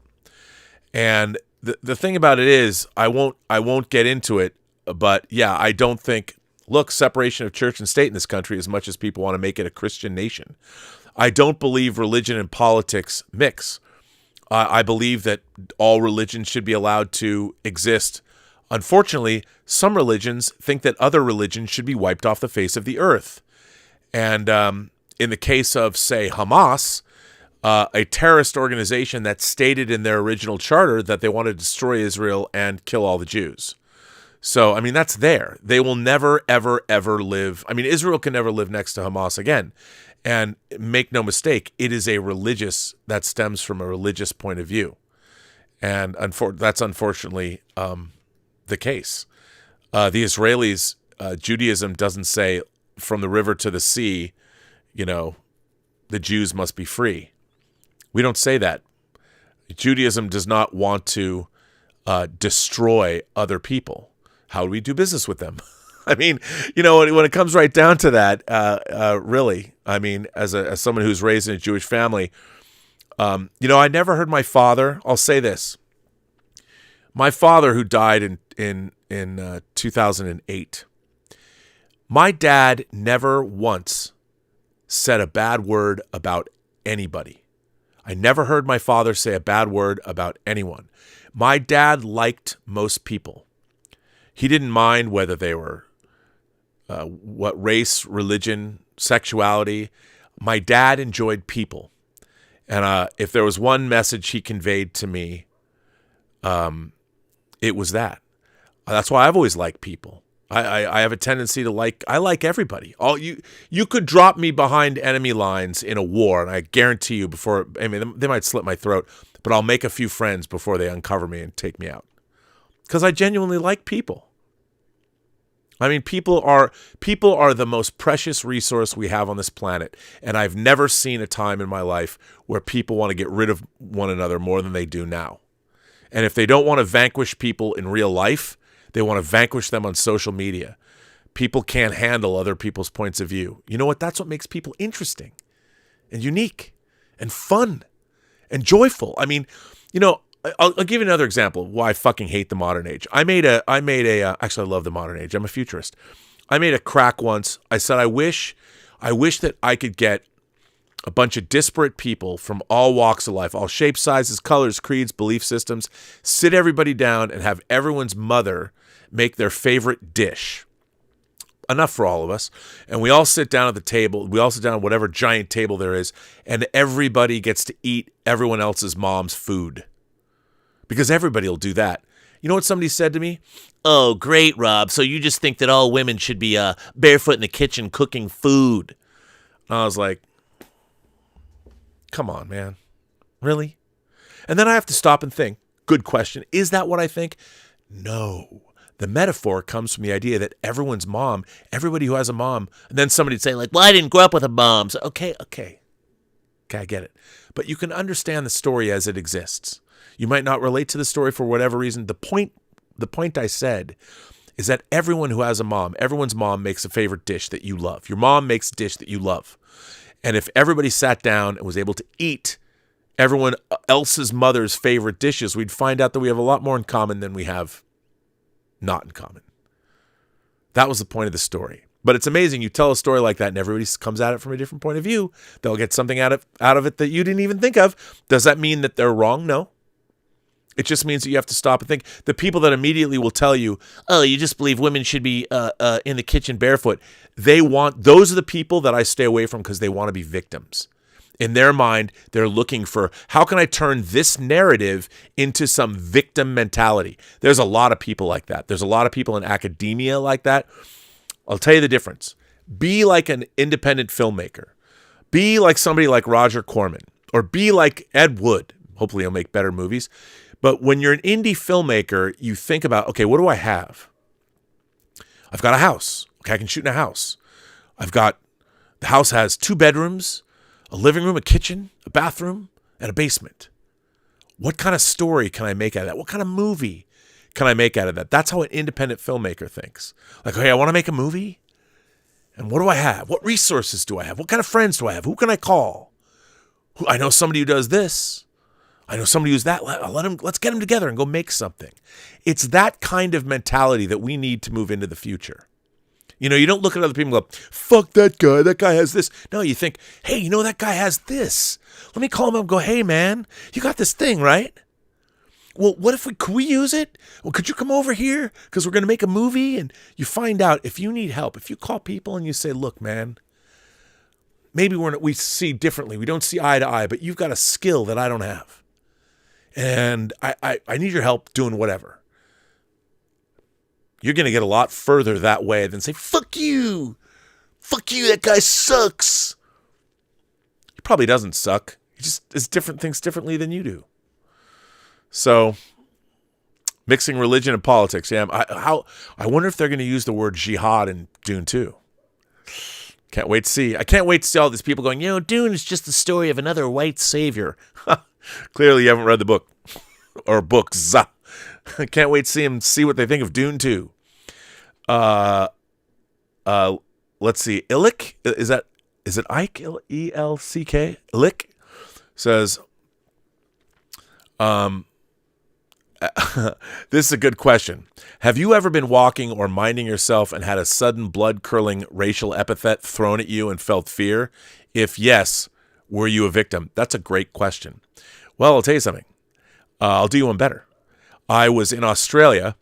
And the thing about it is, I won't get into it, but yeah, I don't think, look, separation of church and state in this country, as much as people want to make it a Christian nation, I don't believe religion and politics mix. I believe that all religions should be allowed to exist. Unfortunately, some religions think that other religions should be wiped off the face of the earth. And in the case of, say, Hamas, a terrorist organization that stated in their original charter that they want to destroy Israel and kill all the Jews. So, I mean, that's there. They will never, ever, ever live. I mean, Israel can never live next to Hamas again. And make no mistake, it is that stems from a religious point of view. And that's unfortunately the case. The Israelis, Judaism doesn't say from the river to the sea, the Jews must be free. We don't say that. Judaism does not want to destroy other people. How do we do business with them? I mean, when it comes right down to that, really, I mean, as someone who's raised in a Jewish family, I never heard my father. I'll say this: my father, who died in 2008, my dad never once said a bad word about anybody. I never heard my father say a bad word about anyone. My dad liked most people. He didn't mind whether they were what race, religion, sexuality. My dad enjoyed people. And if there was one message he conveyed to me, it was that. That's why I've always liked people. I have a tendency to I like everybody. You could drop me behind enemy lines in a war, and I guarantee you they might slit my throat, but I'll make a few friends before they uncover me and take me out. Because I genuinely like people. I mean, people are the most precious resource we have on this planet, and I've never seen a time in my life where people want to get rid of one another more than they do now. And if they don't want to vanquish people in real life, they want to vanquish them on social media. People can't handle other people's points of view. You know what? That's what makes people interesting and unique and fun and joyful. I mean, I'll give you another example of why I fucking hate the modern age. Actually, I love the modern age. I'm a futurist. I made a crack once. I said, I wish that I could get a bunch of disparate people from all walks of life, all shapes, sizes, colors, creeds, belief systems, sit everybody down and have everyone's mother make their favorite dish. Enough for all of us. And we all sit down at the table. We all sit down at whatever giant table there is, and everybody gets to eat everyone else's mom's food. Because everybody will do that. You know what somebody said to me? Oh, great, Rob. So you just think that all women should be barefoot in the kitchen cooking food. And I was like, come on, man. Really? And then I have to stop and think. Good question. Is that what I think? No. The metaphor comes from the idea that everyone's mom, everybody who has a mom, and then somebody'd say, well, I didn't grow up with a mom. So, okay, I get it. But you can understand the story as it exists. You might not relate to the story for whatever reason. The point I said is that everyone who has a mom, everyone's mom makes a favorite dish that you love. Your mom makes a dish that you love. And if everybody sat down and was able to eat everyone else's mother's favorite dishes, we'd find out that we have a lot more in common than we have not in common. That was the point of the story. But it's amazing. You tell a story like that and everybody comes at it from a different point of view. They'll get something out of it that you didn't even think of. Does that mean that they're wrong? No. It just means that you have to stop and think. The people that immediately will tell you, oh, you just believe women should be in the kitchen barefoot. Those are the people that I stay away from because they want to be victims. In their mind, they're looking for, how can I turn this narrative into some victim mentality? There's a lot of people like that. There's a lot of people in academia like that. I'll tell you the difference. Be like an independent filmmaker. Be like somebody like Roger Corman, or be like Ed Wood. Hopefully he'll make better movies. But when you're an indie filmmaker, you think about, okay, what do I have? I've got a house. Okay, I can shoot in a house. The house has 2 bedrooms, a living room, a kitchen, a bathroom, and a basement. What kind of story can I make out of that? What kind of movie can I make out of that? That's how an independent filmmaker thinks. Like, okay, I want to make a movie. And what do I have? What resources do I have? What kind of friends do I have? Who can I call? I know somebody who does this. I know somebody who's that. Let's get them together and go make something. It's that kind of mentality that we need to move into the future. You know, you don't look at other people and go, fuck that guy. That guy has this. No, you think, hey, you know, that guy has this. Let me call him up and go, hey, man, you got this thing, right? Well, could we use it? Well, could you come over here? Because we're going to make a movie. And you find out if you need help, if you call people and you say, look, man, maybe we see differently. We don't see eye to eye, but you've got a skill that I don't have. And I need your help doing whatever. You're going to get a lot further that way than say, fuck you. Fuck you, that guy sucks. He probably doesn't suck. He just thinks differently than you do. So, mixing religion and politics. Yeah, I wonder if they're going to use the word jihad in Dune 2. Can't wait to see. I can't wait to see all these people going, you know, Dune is just the story of another white savior. Clearly you haven't read the book. Or books. I can't wait to see what they think of Dune 2. Let's see. Illick, is it Ike? E-L-C-K? Illick says, this is a good question. Have you ever been walking or minding yourself and had a sudden blood-curdling racial epithet thrown at you and felt fear? If yes, were you a victim? That's a great question. Well, I'll tell you something. I'll do you one better. I was in Australia.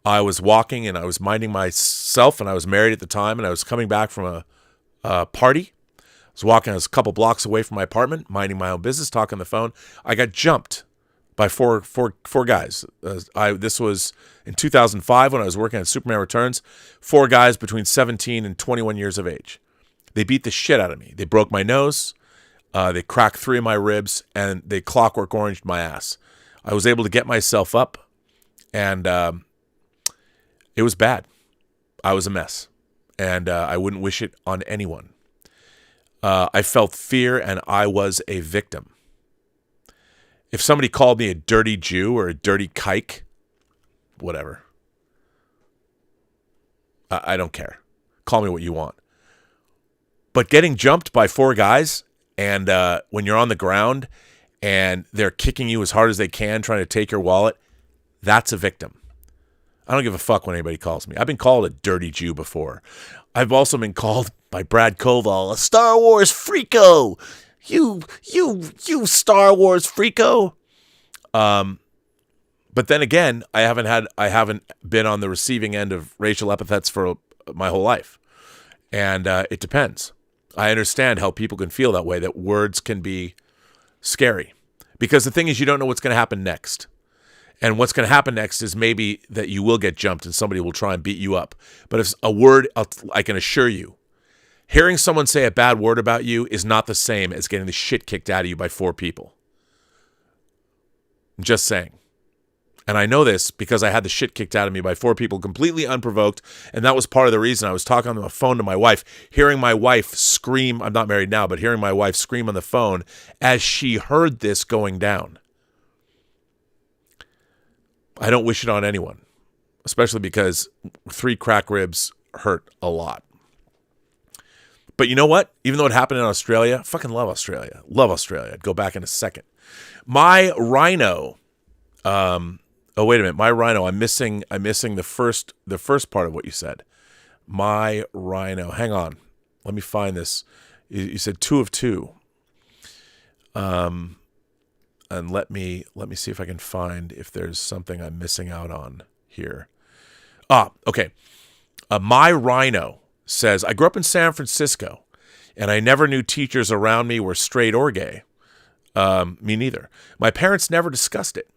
I was walking and I was minding myself, and I was married at the time, and I was coming back from a party. I was walking, I was a couple blocks away from my apartment, minding my own business, talking on the phone. I got jumped by four guys. This was in 2005 when I was working on Superman Returns. 4 guys between 17 and 21 years of age. They beat the shit out of me. They broke my nose. They cracked 3 of my ribs, and they clockwork oranged my ass. I was able to get myself up, and it was bad. I was a mess, and I wouldn't wish it on anyone. I felt fear, and I was a victim. If somebody called me a dirty Jew or a dirty kike, whatever. I don't care. Call me what you want. But getting jumped by 4 guys, and when you're on the ground and they're kicking you as hard as they can, trying to take your wallet, that's a victim. I don't give a fuck when anybody calls me. I've been called a dirty Jew before. I've also been called by Brad Koval a Star Wars freako. You Star Wars freako. But then again, I haven't been on the receiving end of racial epithets for my whole life. And it depends. I understand how people can feel that way, that words can be scary. Because the thing is, you don't know what's going to happen next. And what's going to happen next is maybe that you will get jumped and somebody will try and beat you up. But if a word, I can assure you, hearing someone say a bad word about you is not the same as getting the shit kicked out of you by 4 people. I'm just saying. And I know this because I had the shit kicked out of me by 4 people completely unprovoked. And that was part of the reason I was talking on the phone to my wife, hearing my wife scream. I'm not married now, but hearing my wife scream on the phone as she heard this going down. I don't wish it on anyone, especially because 3 crack ribs hurt a lot. But you know what? Even though it happened in Australia, I fucking love Australia. Love Australia. I'd go back in a second. My rhino. Oh, wait a minute. My rhino. I'm missing the first part of what you said. My rhino. Hang on. Let me find this. You said 2 of 2. And let me see if I can find if there's something I'm missing out on here. Okay. My rhino says, I grew up in San Francisco. And I never knew teachers around me were straight or gay. Me neither. My parents never discussed it.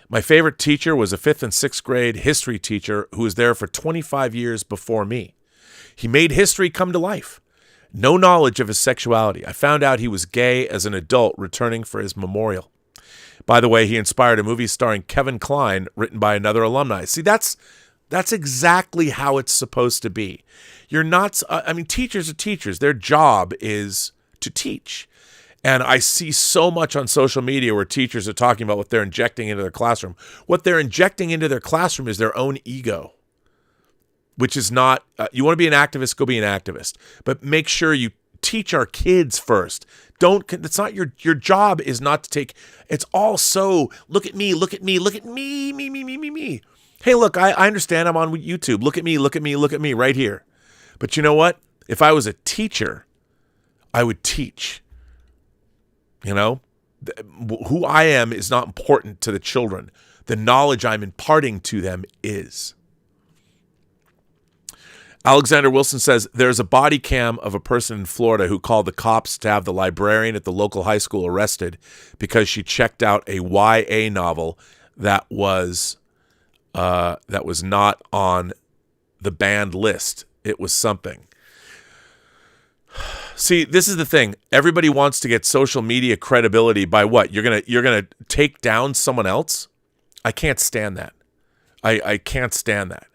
My favorite teacher was a 5th and 6th grade history teacher who was there for 25 years before me. He made history come to life. No knowledge of his sexuality. I found out he was gay as an adult returning for his memorial. By the way, he inspired a movie starring Kevin Kline, written by another alumni. See, that's exactly how it's supposed to be. You're not, teachers are teachers. Their job is to teach. And I see so much on social media where teachers are talking about what they're injecting into their classroom. What they're injecting into their classroom is their own ego, which is not, you want to be an activist, go be an activist. But make sure you teach our kids first. That's not your job is not to take, it's all so, look at me, me. Hey, look, I understand I'm on YouTube. Look at me right here. But you know what? If I was a teacher, I would teach. You know, who I am is not important to the children. The knowledge I'm imparting to them is. Alexander Wilson says, there's a body cam of a person in Florida who called the cops to have the librarian at the local high school arrested because she checked out a YA novel that was not on the banned list. It was something. See, this is the thing. Everybody wants to get social media credibility by what? You're gonna take down someone else? I can't stand that. I can't stand that.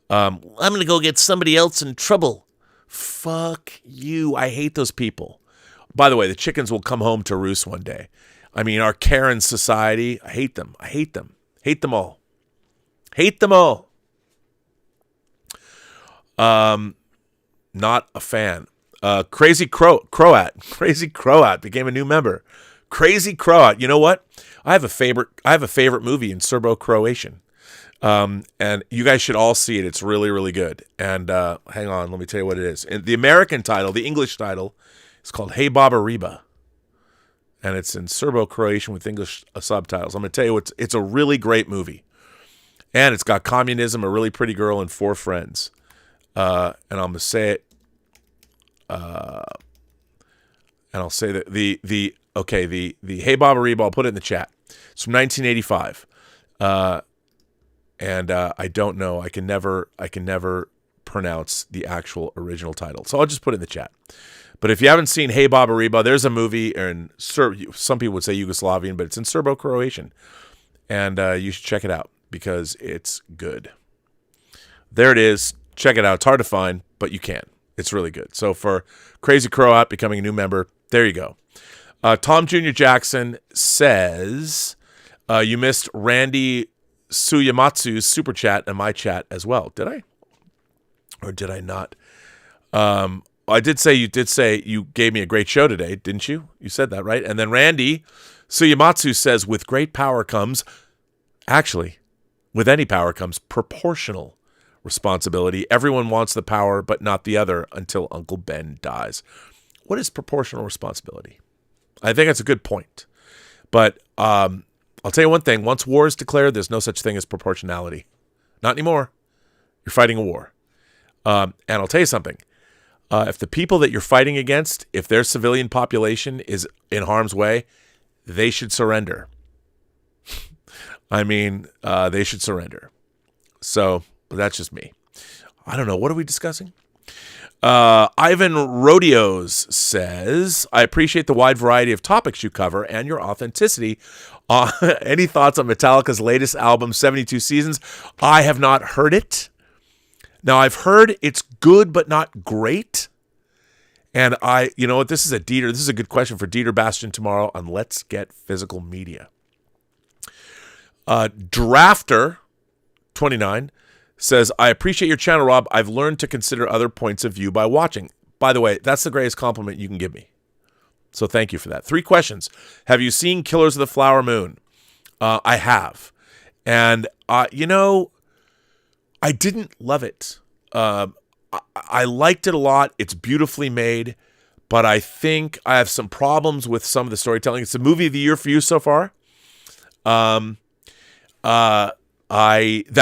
I'm going to go get somebody else in trouble. Fuck you. I hate those people. By the way, the chickens will come home to roost one day. I mean, our Karen society, I hate them. Hate them all. Not a fan. Crazy Croat became a new member. Crazy Croat. You know what? I have a favorite movie in Serbo-Croatian. And you guys should all see it. It's really, really good. And hang on, let me tell you what it is. And the American title, the English title, is called Hey Baba Reba. And it's in Serbo-Croatian with English subtitles. I'm going to tell you, it's a really great movie. And it's got communism, a really pretty girl, and 4 friends. And I'm going to say it. And I'll say that the Hey Baba Reba, I'll put it in the chat. It's from 1985. And I don't know. I can never pronounce the actual original title. So I'll just put it in the chat. But if you haven't seen Hey Baba Reba, there's a movie in some people would say Yugoslavian, but it's in Serbo-Croatian. And you should check it out because it's good. There it is. Check it out. It's hard to find, but you can. It's really good. So for Crazy Croat becoming a new member, there you go. Tom Jr. Jackson says, you missed Randy Suyamatsu's super chat and my chat as well. Did I? Or did I not? You did say you gave me a great show today, didn't you? You said that, right? And then Randy Suyamatsu says, with great power comes, actually, with any power comes proportional responsibility. Everyone wants the power, but not the other until Uncle Ben dies. What is proportional responsibility? I think that's a good point. But I'll tell you one thing. Once war is declared, there's no such thing as proportionality. Not anymore. You're fighting a war. And I'll tell you something. If the people that you're fighting against, if their civilian population is in harm's way, they should surrender. They should surrender. So that's just me. I don't know. What are we discussing? Ivan Rodeos says, I appreciate the wide variety of topics you cover and your authenticity. Any thoughts on Metallica's latest album, 72 Seasons? I have not heard it. Now, I've heard it's good but not great. And you know what? This is a good question for Dieter Bastian tomorrow on Let's Get Physical Media. Drafter 29 says, I appreciate your channel, Rob. I've learned to consider other points of view by watching. By the way, that's the greatest compliment you can give me. So thank you for that. 3 questions. Have you seen Killers of the Flower Moon? I have. And, I didn't love it. I liked it a lot. It's beautifully made. But I think I have some problems with some of the storytelling. It's the movie of the year for you so far. That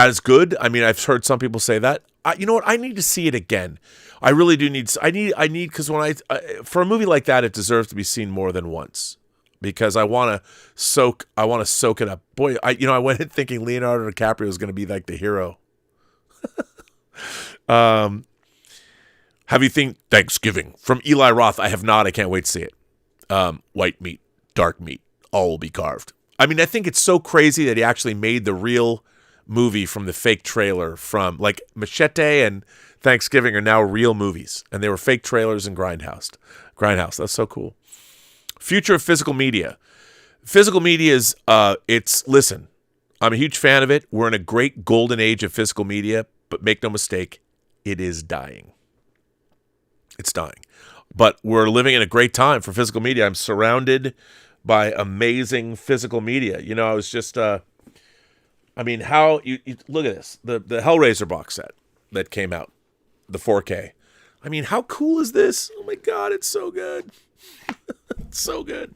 is good. I've heard some people say that. you know what? I need to see it again. I really do need. I need because when for a movie like that, it deserves to be seen more than once because I want to soak it up. Boy, I went in thinking Leonardo DiCaprio was going to be like the hero. Have you seen Thanksgiving from Eli Roth? I have not. I can't wait to see it. White meat, dark meat, all will be carved. I mean, I think it's so crazy that he actually made the real movie from the fake trailer. From like Machete and Thanksgiving are now real movies, and they were fake trailers in Grindhouse. That's so cool. Future of physical media. Physical media is listen, I'm a huge fan of it. We're in a great golden age of physical media, but make no mistake, it is dying. It's dying. But we're living in a great time for physical media. I'm surrounded by amazing physical media. You know, I was just how you look at this. The Hellraiser box set that came out, the 4K. I mean, how cool is this? Oh my God, it's so good. It's so good.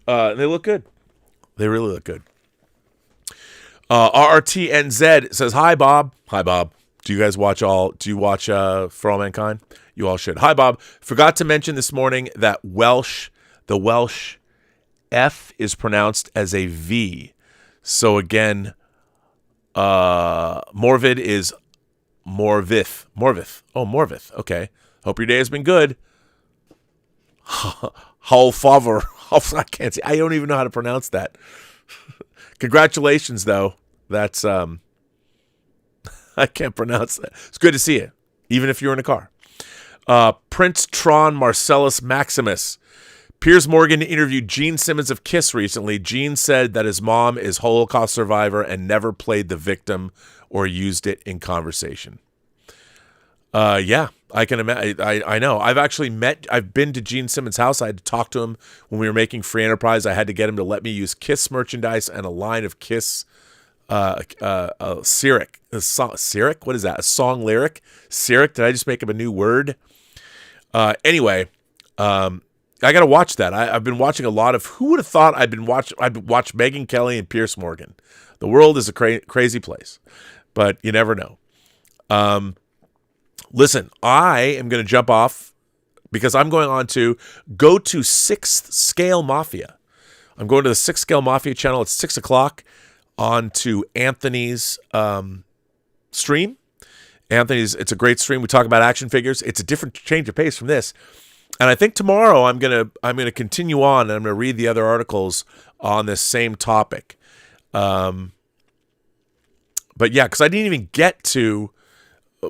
They look good. They really look good. RRTNZ says, "Hi Bob. Hi Bob. Do you watch For All Mankind? You all should. Hi Bob. Forgot to mention this morning that the Welsh F is pronounced as a V. So again, Morvid is Morvith. Oh, Morvith. Okay. Hope your day has been good. Halfaver. I can't say. I don't even know how to pronounce that. Congratulations, though. That's I can't pronounce that. It's good to see you, even if you're in a car. Prince Tron Marcellus Maximus. Piers Morgan interviewed Gene Simmons of Kiss recently. Gene said that his mom is Holocaust survivor and never played the victim or used it in conversation. Yeah, I can imagine. I know. I've been to Gene Simmons' house. I had to talk to him when we were making Free Enterprise. I had to get him to let me use Kiss merchandise and a line of Kiss Cyric. Cyric? What is that? A song lyric? Cyric? Did I just make up a new word? Anyway, I got to watch that. I've been watching a lot of. Who would have thought I'd watch Megyn Kelly and Piers Morgan? The world is a crazy place, but you never know. Listen, I am going to jump off because I'm going on to go to Sixth Scale Mafia. I'm going to the Sixth Scale Mafia channel at 6:00 on to Anthony's stream. It's a great stream. We talk about action figures. It's a different change of pace from this. And I think tomorrow I'm gonna continue on and I'm gonna read the other articles on this same topic. But yeah, because I didn't even get to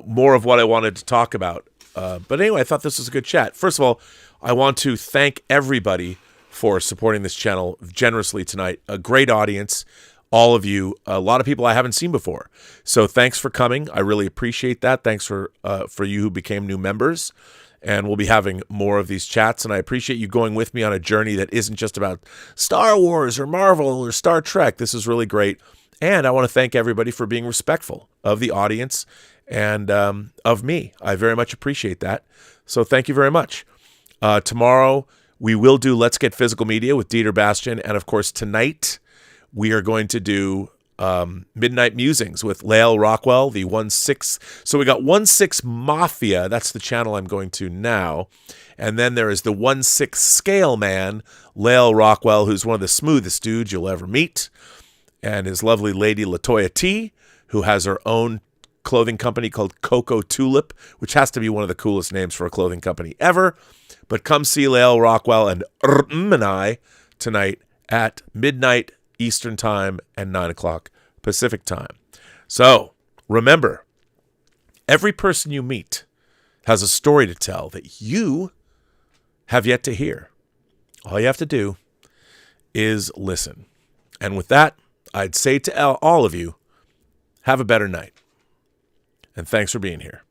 more of what I wanted to talk about. But anyway, I thought this was a good chat. First of all, I want to thank everybody for supporting this channel generously tonight. A great audience. All of you, a lot of people I haven't seen before. So thanks for coming. I really appreciate that. Thanks for you who became new members. And we'll be having more of these chats. And I appreciate you going with me on a journey that isn't just about Star Wars or Marvel or Star Trek. This is really great. And I want to thank everybody for being respectful of the audience and of me. I very much appreciate that. So thank you very much. Tomorrow we will do Let's Get Physical Media with Dieter Bastian. And of course, tonight we are going to do Midnight Musings with Lael Rockwell, the 1/6. So we got 1/6 Mafia. That's the channel I'm going to now. And then there is the 1/6 Scale Man, Lael Rockwell, who's one of the smoothest dudes you'll ever meet. And his lovely lady, Latoya T., who has her own clothing company called Coco Tulip, which has to be one of the coolest names for a clothing company ever. But come see Lael Rockwell and I tonight at midnight Eastern Time and 9:00 Pacific Time. So remember, every person you meet has a story to tell that you have yet to hear. All you have to do is listen. And with that, I'd say to all of you, have a better night. And thanks for being here.